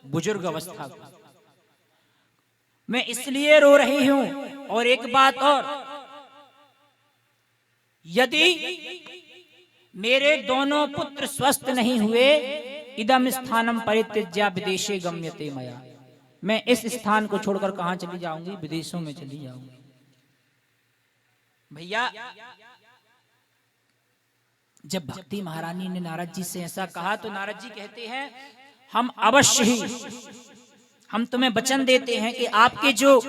बुजुर्ग अवस्था को। मैं इसलिए रो रही हूं। और एक बात और, यदि मेरे दोनों पुत्र स्वस्थ नहीं हुए, इदम स्थानम परित्यज्य विदेशे गम्यते मया, मैं इस स्थान को छोड़कर कहां चली जाऊंगी? विदेशों में चली जाऊंगी। भैया जब भक्ति महारानी ने नारद जी से ऐसा कहा तो नारद जी कहते हैं हम अवश्य ही, हम तुम्हें वचन देते हैं कि आपके जो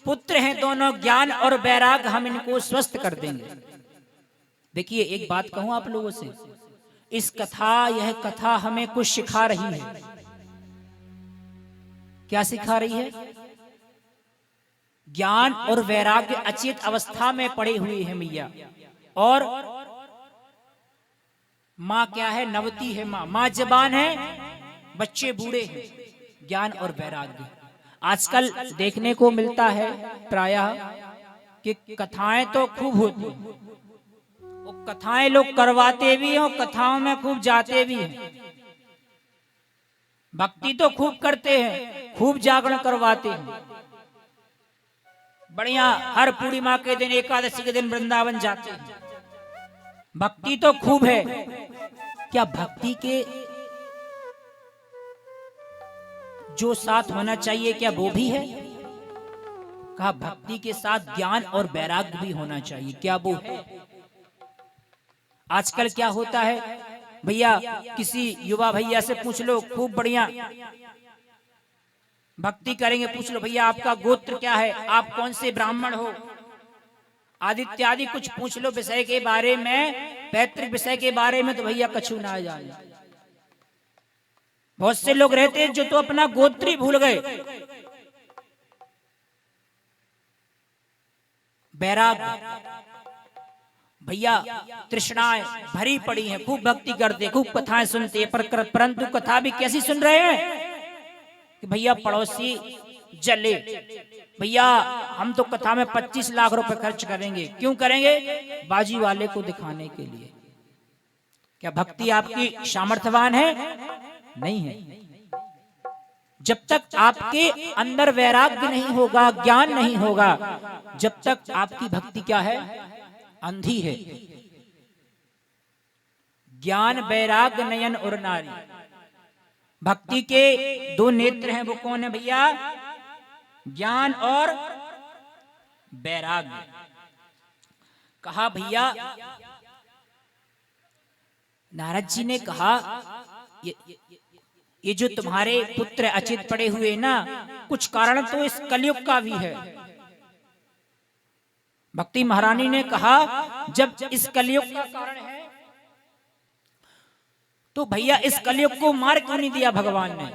पुत्र हैं दोनों ज्ञान और वैराग, हम इनको स्वस्थ कर देंगे। देखिए एक बात कहूं आप लोगों से, यह कथा हमें कुछ सिखा रही है। क्या सिखा रही है? ज्ञान और वैराग्य अचेत अवस्था में पड़े हुए हैं मैया, और माँ क्या है? नवती है माँ। माँ जवान है, बच्चे बूढ़े हैं। ज्ञान और वैराग्य आजकल देखने को मिलता है प्रायः कि कथाएं तो खूब होती हैं, वो कथाएं लोग करवाते भी हैं और कथाओं में खूब जाते भी हैं। भक्ति तो खूब करते हैं, खूब जागरण करवाते हैं, बढ़िया हर पूर्णिमा के दिन, एकादशी के दिन वृंदावन जाते हैं। भक्ति तो खूब है। क्या भक्ति के जो साथ होना चाहिए क्या वो भी है? कहा भक्ति के साथ ज्ञान और वैराग्य भी होना चाहिए, क्या वो है? आजकल क्या होता है भैया, किसी युवा भैया से पूछ लो, खूब बढ़िया भक्ति करेंगे, पूछ लो भैया आपका गोत्र क्या है, आप कौन से ब्राह्मण हो, आदि कुछ पूछ लो विषय के बारे में, पैतृक विषय के बारे में, तो भैया कछु ना जाने। बहुत से लोग रहते हैं जो तो अपना गोत्र ही भूल गए। वैराग्य भैया तृष्णाएं भरी पड़ी हैं, खूब भक्ति करते, खूब कथाएं सुनते हैं, परंतु कथा भी कैसी सुन रहे हैं कि भैया पड़ोसी जले, भैया हम तो कथा में 25 लाख रुपए खर्च करेंगे। क्यों करेंगे? बाजी वाले को दिखाने के लिए। क्या भक्ति आपकी सामर्थ्यवान है? नहीं है। जब तक आपके अंदर वैराग्य नहीं होगा, ज्ञान नहीं होगा, जब तक आपकी भक्ति क्या है? अंधी है। ज्ञान वैराग्य नयन और नारी, भक्ति के दो नेत्र हैं, वो कौन है भैया? ज्ञान और वैराग्य। कहा भैया, नारद जी ने कहा ये जो तुम्हारे पुत्र अचित पड़े हुए ना, कुछ कारण तो इस कलयुग का भी है। भक्ति महारानी ने कहा जब इस कलयुग का कारण है तो भैया इस कलयुग को मार क्यों नहीं दिया भगवान ने?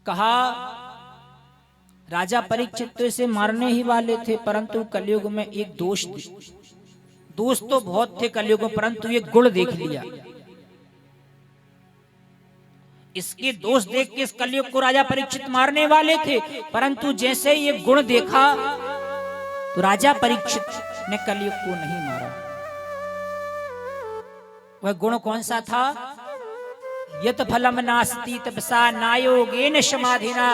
कहा राजा परीक्षित तो इसे मारने ही वाले थे, परंतु कलयुग में एक दोष तो बहुत थे कलयुग में, परंतु ये गुण देख लिया। इसके दोष देख के इस कलयुग को राजा परीक्षित मारने वाले थे, परंतु जैसे ये गुण देखा तो राजा परीक्षित ने कलयुग को नहीं मारा। वह गुण कौन सा था? यत फलम नास्ति तपसा नायोगेन समाधिना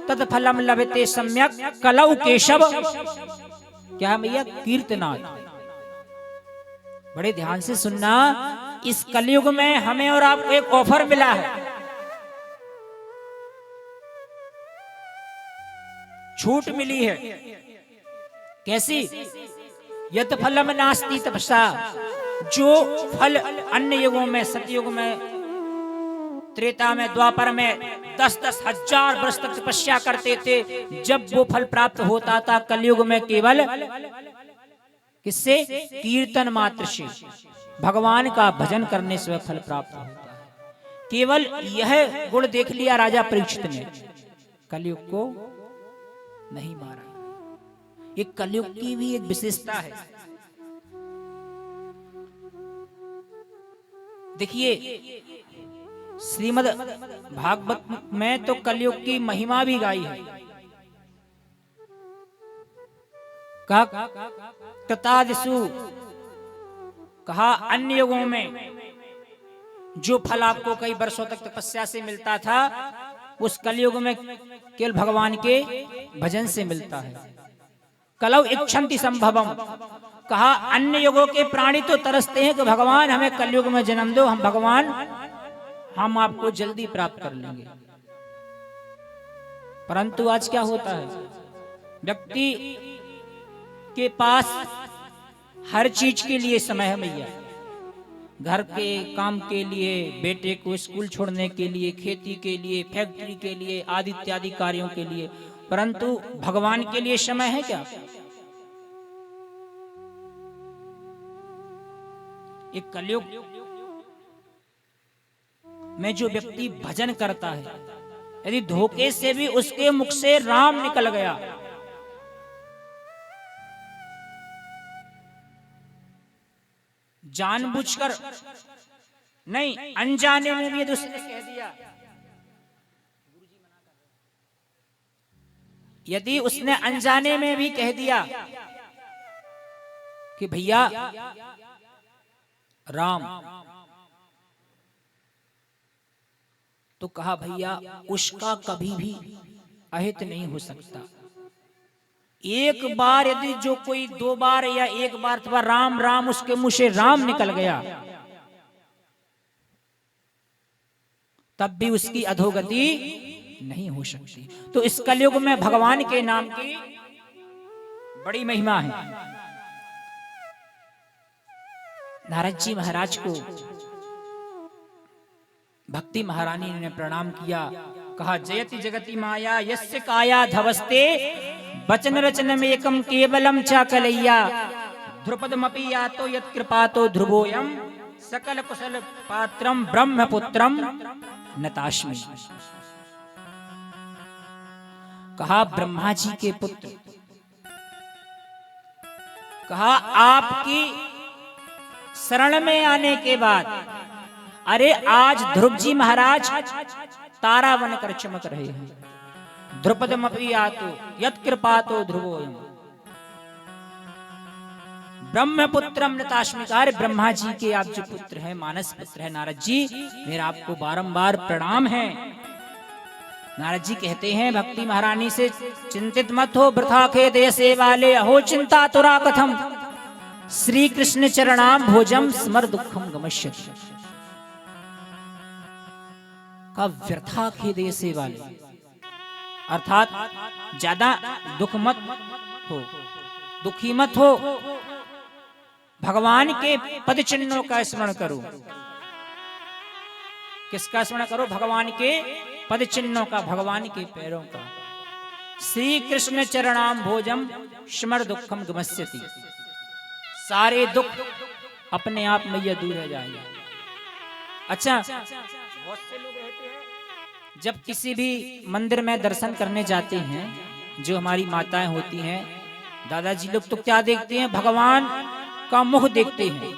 तद फलम लभते सम्यक कलौ केशव। क्या भैया? कीर्तनाथ। बड़े ध्यान से सुनना, इस कलयुग में हमें और आपको एक ऑफर मिला है, छूट मिली है। कैसी? यत फलम नास्ति तपसा, जो फल अन्य युगों में, सतयुग में, त्रेता में, द्वापर में 10-10 हजार वर्ष तक तपस्या करते थे, जब वो फल प्राप्त होता था, कलयुग में केवल किससे? कीर्तन मात्र से, भगवान का भजन करने से फल प्राप्त होता है। केवल यह गुण देख लिया राजा परीक्षित ने, कलयुग को नहीं मारा। ये कलयुग की भी एक विशेषता है। देखिए श्रीमद् भागवत में तो कलयुग की महिमा भी गाई है। कृतादिषु, कहा अन्य युगों में जो फल आपको कई वर्षों तक तपस्या से मिलता था, उस कलयुग में केवल भगवान के भजन से मिलता है। कलौ इच्छन्ति संभवम, कहा अन्य युगों के प्राणी तो तरसते हैं कि भगवान हमें कलयुग में जन्म दो, हम आपको जल्दी प्राप्त कर लेंगे। परंतु आज क्या होता है? व्यक्ति के पास हर चीज के लिए समय है भैया, घर के काम के लिए, बेटे को स्कूल छोड़ने के लिए, खेती के लिए, फैक्ट्री के लिए, आदि इत्यादि कार्यों के लिए, परंतु भगवान के लिए समय है क्या? एक कलयुग में जो व्यक्ति भजन करता है, यदि धोखे से भी उसके मुख से राम निकल गया, जानबूझकर नहीं, अनजाने में भी यदि उसने कह दिया, यदि उसने अनजाने में भी कह दिया कि भैया राम, तो कहा भैया उसका कभी भी अहित नहीं हो सकता। एक बार यदि जो कोई 2 बार या 1 बार अथवा राम राम उसके मुंह से राम निकल गया, तब भी उसकी अधोगति नहीं हो सकती। तो इस कलयुग में भगवान के नाम की बड़ी महिमा है। नारद जी महाराज को भक्ति महारानी ने प्रणाम किया, कहा जयति जगति माया यस्य काया धवस्ते वचन रचनम एकम केवलम च कलैया ध्रुपदमपि यातो यत्कृपातो ध्रुवोयम सकल कुशल पात्रम ब्रह्मपुत्रम नतास्मि। कहा ब्रह्मा जी के पुत्र, कहा आपकी शरण में आने के बाद, अरे आज ध्रुव जी महाराज तारा बनकर चमक रहे हैं। ध्रुपदमपि यातो यत्कृपातो ध्रुवोयम ब्रह्मपुत्रम नतास्मि। ब्रह्मा जी के आप जो पुत्र हैं, मानस पुत्र है नारद जी, मेरा आपको बारंबार प्रणाम है। नारद जी कहते हैं भक्ति महारानी से, चिंतित मत हो वृथा के देशे वाले, अहो चिंता तुरा कथम श्री कृष्ण चरणाम भोजम स्मर दुखम गमष्यति। का व्यर्था खेदे से वाले, अर्थात ज्यादा दुख मत हो, दुखी मत हो, भगवान के पद चिन्हों का स्मरण करो। किसका स्मरण करो? भगवान के पद चिन्हों का, भगवान के पैरों का। श्री कृष्ण चरणाम भोजम स्मर दुखम गमस्यति। सारे दुख अपने आप में यह दूर हो जाएगा। अच्छा, बहुत से लोग रहते हैं जब किसी भी मंदिर में दर्शन करने जाते हैं, जो हमारी माताएं होती हैं, दादाजी लोग तो क्या देखते हैं? भगवान का मुख देखते हैं।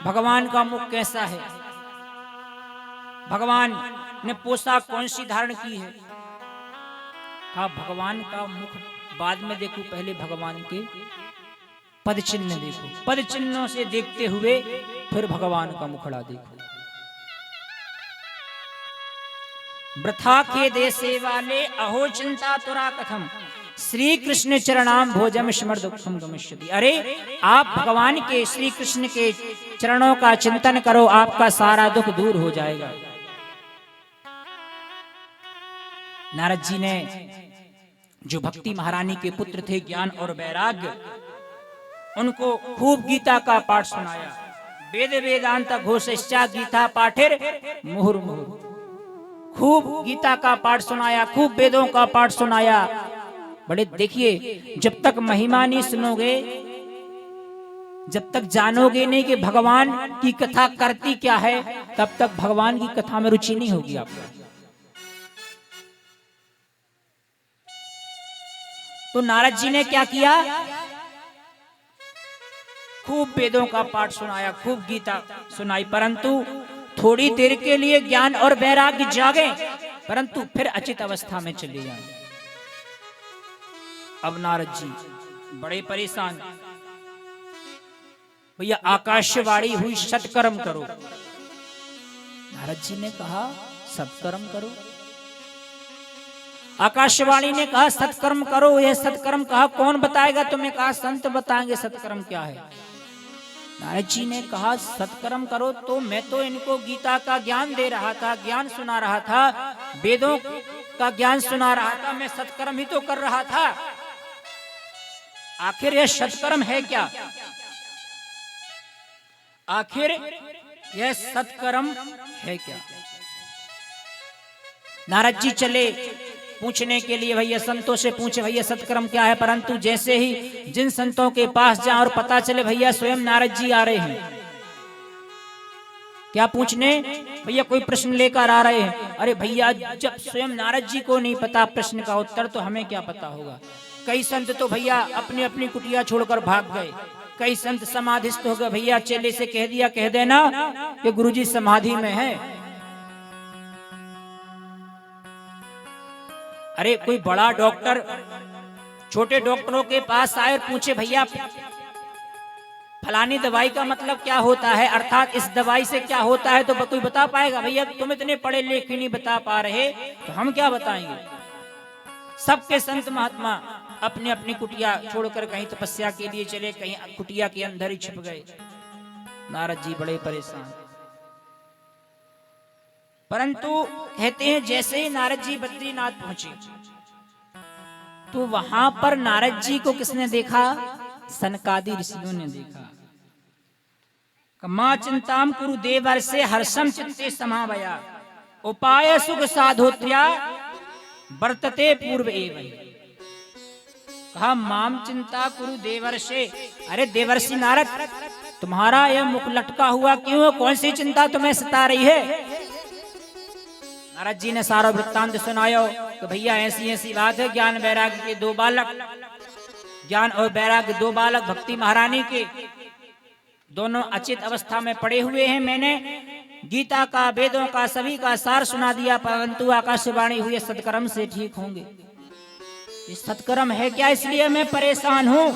भगवान का मुख कैसा है, भगवान ने पोशाक कौन सी धारण की है। हाँ, भगवान का मुख बाद में देखो, पहले भगवान के पद चिन्ह देखो। पद चिन्हों से देखते हुए फिर भगवान का मुखड़ा देखो। वृथा के देशे वाले, अहो चिंता तुरा कथम श्री कृष्ण चरणाम भोजम स्मर दुखम गमिष्यति। अरे आप भगवान के, श्री कृष्ण के चरणों का चिंतन करो, आपका सारा दुख दूर हो जाएगा। नारद जी ने, जो भक्ति महारानी के पुत्र थे, ज्ञान और वैराग्य, उनको खूब गीता का पाठ सुनाया। वेद वेदांत घोषश्चा गीता पाठिर मुहुर मुहुर। खूब गीता का पाठ सुनाया, खूब वेदों का पाठ सुनाया। बड़े देखिए, जब तक महिमा नहीं सुनोगे, जब तक जानोगे नहीं कि भगवान की कथा करती क्या है, तब तक भगवान की कथा में रुचि नहीं होगी आपको। तो नारद जी ने क्या किया? खूब वेदों का पाठ सुनाया, खूब गीता सुनाई, परंतु थोड़ी देर के लिए ज्ञान और वैराग्य जागे, परंतु फिर अचित अवस्था में चले जाए। अब नारद जी बड़े परेशान। भैया आकाशवाणी हुई, सत्कर्म करो। नारद जी ने कहा सत्कर्म करो। आकाशवाणी ने कहा सत्कर्म करो। यह सत्कर्म कहा कौन बताएगा तुम्हें? कहा संत बताएंगे सत्कर्म क्या है। नारद जी ने कहा सत्कर्म करो, तो मैं तो इनको गीता का ज्ञान दे रहा था, ज्ञान सुना रहा था, वेदों का ज्ञान सुना रहा था, मैं सत्कर्म ही तो कर रहा था। आखिर यह सत्कर्म है क्या? आखिर यह सत्कर्म है क्या? नारद जी चले पूछने के लिए, भैया संतों से पूछे भैया सत्कर्म क्या है। परंतु जैसे ही जिन संतों के पास जाए और पता चले भैया स्वयं नारद जी आ रहे हैं, क्या पूछने? भैया कोई प्रश्न लेकर आ रहे हैं। अरे भैया, जब स्वयं नारद जी को नहीं पता प्रश्न का उत्तर, तो हमें क्या पता होगा। कई संत तो भैया अपनी अपनी कुटिया छोड़कर भाग गए। कई संत समाधिस्थ हो गए। भैया चेले से कह दिया, कह देना कि गुरुजी समाधि में है। अरे कोई बड़ा डॉक्टर छोटे डॉक्टरों के पास आए और पूछे, भैया फलानी दवाई का मतलब क्या होता है, अर्थात इस दवाई से क्या होता है, तो कोई बता पाएगा? भैया तुम इतने पढ़े लिखे नहीं बता पा रहे, तो हम क्या बताएंगे। सबके संत महात्मा अपनी अपनी कुटिया छोड़कर कहीं तपस्या के लिए चले, कहीं कुटिया के अंदर ही छिप गए। नारद जी बड़े परेशान। परंतु कहते हैं जैसे ही नारद जी बद्रीनाथ पहुंचे, तो वहां पर नारद जी को किसने देखा? सनकादि ऋषियों ने देखा। मां चिंताम कुरु देवर्षे हर्षम चित्ते समावया उपाय सुख साधोत्र्या वर्तते पूर्व एवं। कहा माम चिंता कुरु देवर्षे। अरे देवर्षि नारद, तुम्हारा यह मुख लटका हुआ क्यों? कौन सी चिंता तुम्हें सता रही है? नारद जी ने सारा वृत्तांत सुनाया कि भैया ऐसी ऐसी बात है। ज्ञान वैराग्य के दो बालक, ज्ञान और वैराग्य दो बालक भक्ति महारानी के दोनों अचित अवस्था में पड़े हुए हैं। मैंने गीता का, वेदों का, सभी का सार सुना दिया, परंतु आकाशवाणी हुई सत्कर्म से ठीक होंगे। ये सत्कर्म है क्या, इसलिए मैं परेशान हूं।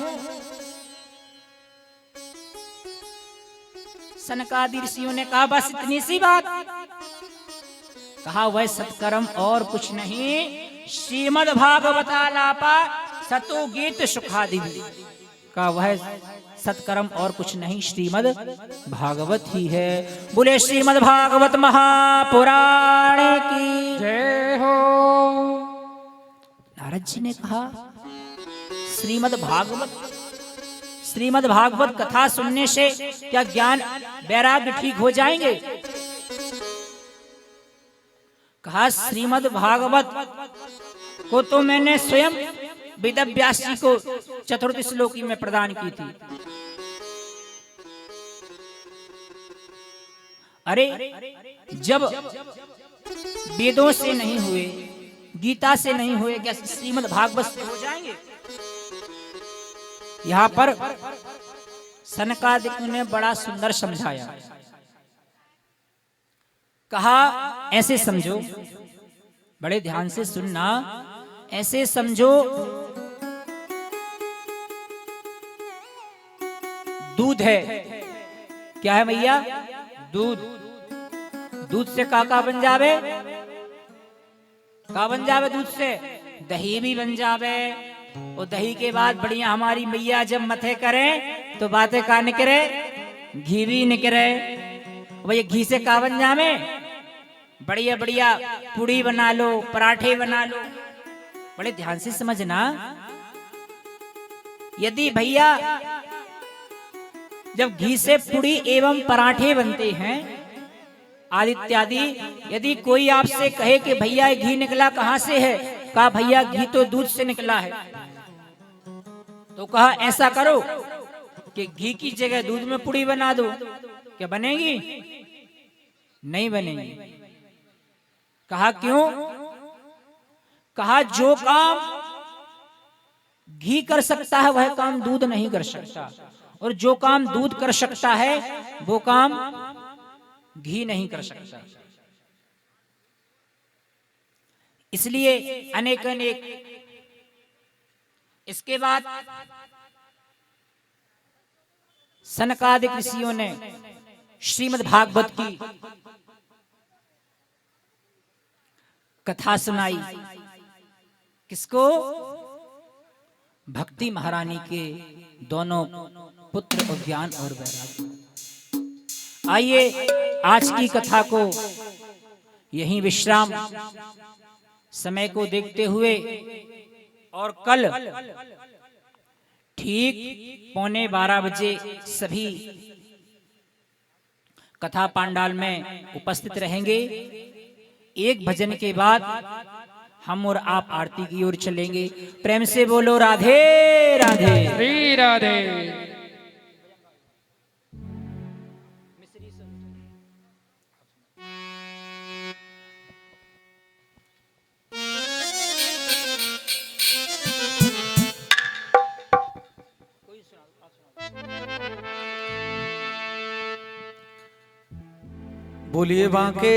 सनकादि ऋषियों ने कहा बस इतनी सी बात। कहा वह सत्कर्म और कुछ नहीं, श्रीमद् भागवतालापा सतो गीत सुखादि का वह सत्कर्म और कुछ नहीं, श्रीमद् भागवत ही है। बोले श्रीमद् भागवत महापुराण की जय हो। नारद जी ने कहा श्रीमद् भागवत कथा सुनने से क्या ज्ञान वैराग्य ठीक हो जाएंगे? कहा श्रीमद् भागवत को तो मैंने स्वयं वेदव्यास जी को चतुर्थ श्लोकी में प्रदान की थी। अरे जब वेदों से नहीं हुए, गीता से नहीं हुए, क्या श्रीमद् भागवत से हो जाएंगे? यहां पर सनकादिक ने बड़ा सुंदर समझाया। कहा ऐसे समझो, बड़े ध्यान से सुनना, ऐसे समझो दूध है। क्या है भैया? दूध। दूध से का बन जावे? का बन जावे दूध से? दही भी बन जावे। और दही के बाद बढ़िया हमारी मैया जब मथे करे तो बातें का निकरे? घी भी निकरे। भैया घी से का बन जावे? बढ़िया बढ़िया पूड़ी बना लो, पराठे बना लो। बड़े ध्यान से समझना। यदि भैया जब घी से पूड़ी एवं पराठे बनते हैं आदि इत्यादि, यदि कोई आपसे कहे कि भैया घी निकला कहां से है? कहा भैया घी तो दूध से निकला है। तो कहा ऐसा करो कि घी की जगह दूध में पूड़ी बना दो। क्या बनेगी? नहीं बनेगी। कहा क्यों? कहा जो काम घी कर सकता है वह काम दूध नहीं कर सकता, और जो काम दूध कर सकता है वो काम घी नहीं कर सकता। इसलिए अनेक अनेक। इसके बाद सनकादिक ऋषियों ने श्रीमद् भागवत की कथा सुनाई। किसको? भक्ति महारानी के दोनों पुत्र और ज्ञान और वैराग्य। आइए आज की कथा को यहीं विश्राम, समय को देखते हुए, और कल ठीक 11:15 बजे सभी कथा पांडाल में उपस्थित रहेंगे। एक भजन के बाद हम और आप आरती की ओर चलेंगे। प्रेम से बोलो राधे राधे। श्री राधे। बोलिए बांके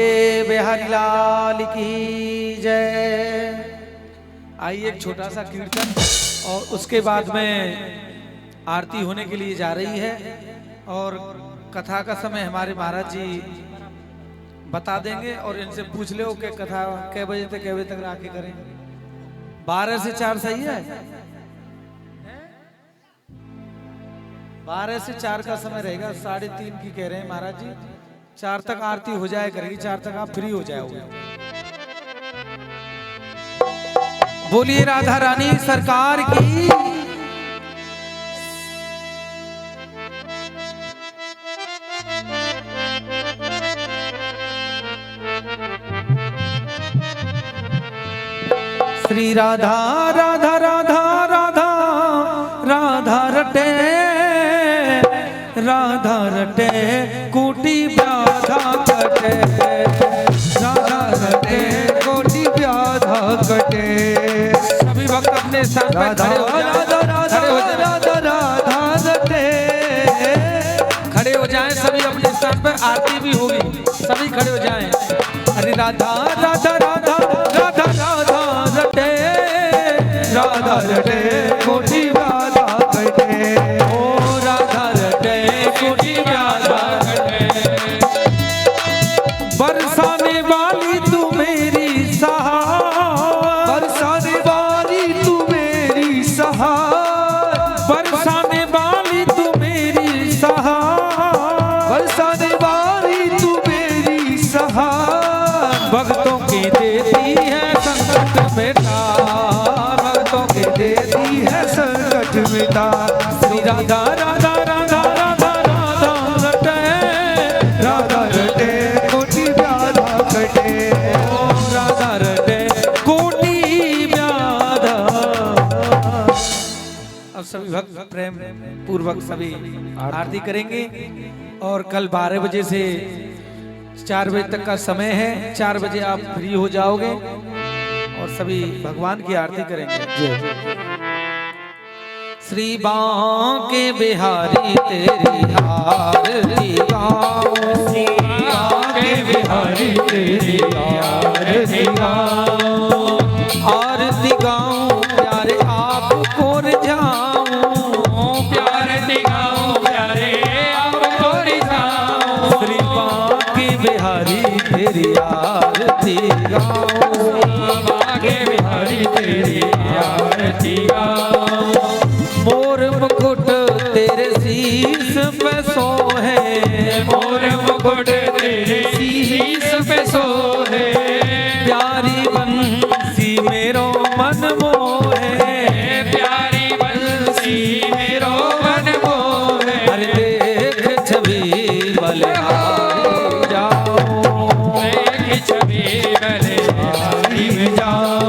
बिहारी लाल की जय। आइए एक छोटा सा कीर्तन और उसके बाद में आरती होने के लिए जा रही है और कथा का समय हमारे महाराज जी बता देंगे और इनसे पूछ लो कि कथा कै बजे तक आके करें। 12 से 4 सही है? 12 से 4 का समय रहेगा, 3:30 की कह रहे हैं महाराज जी। 4 तक आरती हो जाए करेगी, 4 तक आप फ्री हो जाओगे। बोलिए राधा रानी सरकार की। श्री राधा राधा राधा राधा राधा रटे राधा रटे कोटि व्याधा कटे, राधा रटे कोटि व्याधा कटे। सभी भक्त अपने स्थान पर खड़े हो जाएं। राधा राधा रटे खड़े हो जाएं सभी अपने स्थान पर, आरती भी होगी, सभी खड़े हो जाएं। अरे राधा राधा राधा राधा राधा रटे राधा रटे कोटि व्याधा कटे, ओ राधा रटे कोटि व्याधा कटे। बरसाने वाली तू मेरी सहाय, बरसाने वाली तू मेरी सहाय, बरसाने वाली तू मेरी सहाय, बरसाने वाली तू मेरी सहाय। भक्तों की देती है संकट मिटा, भक्तों की देती है संकट मिटा। श्री राधा राधा राधा राधा राधा रटे राधा रटे कोटि व्याधा कटे, ओ राधा रटे कोटि व्याधा। अब सभी भक्त प्रेम पूर्वक सभी आरती करेंगे और कल 12 बजे से 4 बजे तक का समय है। 4 बजे आप फ्री हो जाओगे और सभी भगवान की आरती करेंगे। श्री बांके बिहारी तेरी आरती गाओ, श्री बांके बिहारी तेरी आरती गाओ, आरती गाओ प्यारे आपको रिझाऊं, प्यारे दिखाओ प्यारे आपको रिझाऊं। श्री बांके बिहारी तेरी आरती गाओ, बांके बिहारी तेरी आरती गाओ। मोर मुकुट तेरे शीश पे सोहे, मोर मुकुट तेरे शीश पे सोहे, प्यारी बंसी मेरो मन मोहे, प्यारी बंसी मेरो मन मोहे। अरे देख छवि बलिहारी जाओ, देख छवि बलिहारी में जाओ।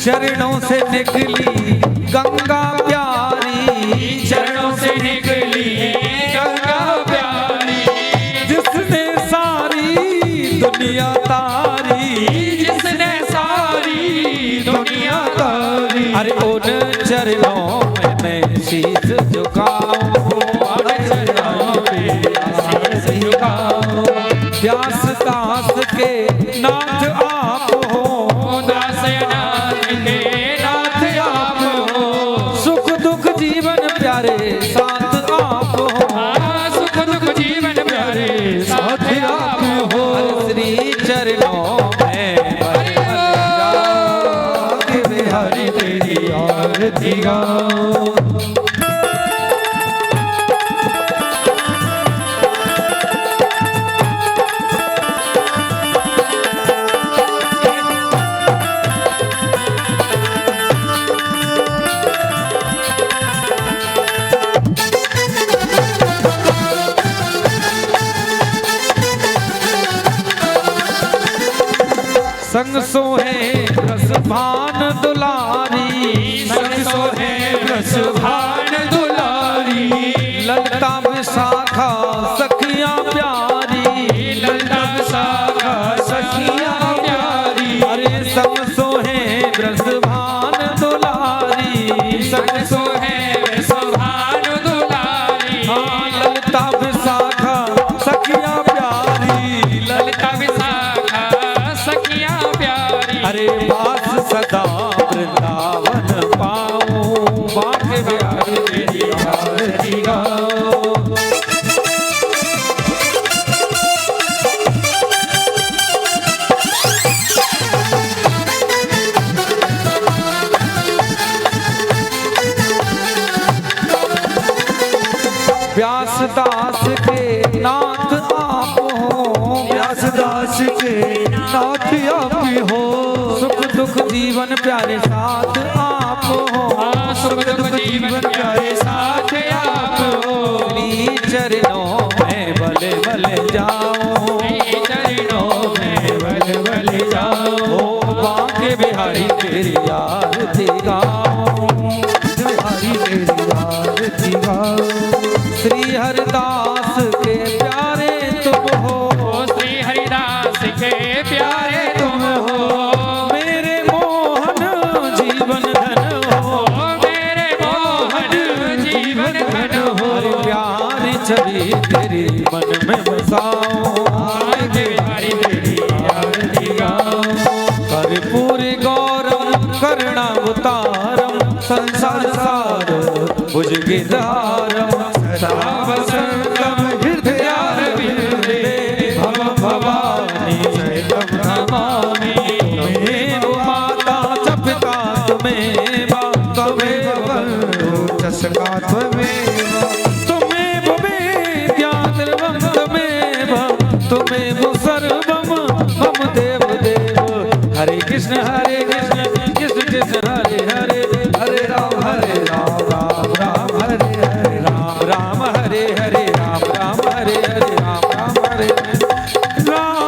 चरणों से निकली गंगा प्यारी, चरणों से निकली गंगा प्यारी, जिसने सारी दुनिया तारी, जिसने सारी दुनिया तारी। अरे उन चरणों में मैं शीश झुकाऊं, उन चरणों में शीश झुकाऊं। व्यास दास के नाथ आप हो, दास नाथ के नाथ आप हो, सुख दुख जीवन प्यारे साथ आप हो, सुख दुख जीवन प्यारे साथ आप हो। श्री चरणों में बिहारी तेरी आरती गाओ। संग सोहे रस भान दुलारी, संग सोहे रस भान दुलारी, ललता विशाखा सखियां प्यारी, ललता विशाखा सखियां प्यारी, अरे संग सोहे रस भान दुलारी, संग सोहे रस भान दुलारी, हाँ ललता विशाखा सखियां प्यारी, ललता विशाखा सखियां प्यारी, अरे बास सदा वृंदावन पाऊं, बाके बिहारी तेरी आरती गाऊं। व्यास दास के नाथ आप हो, व्यास दास के नाथ आप हो, सुख दुख जीवन प्यारे साथ आप हो, सुख दुख जीवन प्यारे साथ आप हो, श्री चरणों में भले भले जाओ, चरणों में बल बल जाओ, ओ बाके बिहारी तेरी आरती गाओ, बिहारी तेरी आरती गाओ। श्री हरिदास के प्यारे तुम हो, श्री हरिदास के प्यारे तुम हो, मेरे मोहन जीवन धन हो, मेरे मोहन जीवन धन हो, हरि प्यारी छवि तेरी मन में बसाओ, बिहारी तेरी आरती गाओ, कर्पूरी गौरम करुणावतारम संसार सार भुजगिरधारम सदा वसंतम हृदयारविंदे भव भवानी शैलम नमामि, तुम्हें माता च पिता तुम्हें त्वमेव बन्धु चषका त्वमेव, तुम्हें विद्या सर्वं त्वमेव सर्वं मम देव देव। हरे कृष्ण कृष्ण कृष्ण हरे हरे, हरे राम राम राम हरे हरे, राम राम हरे हरे, राम राम हरे हरे, राम राम हरे राम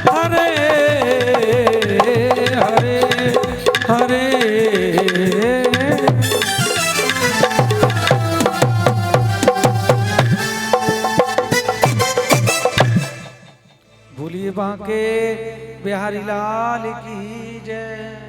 हरे हरे हरे। बोलिए बांके बिहारी लाल की जय।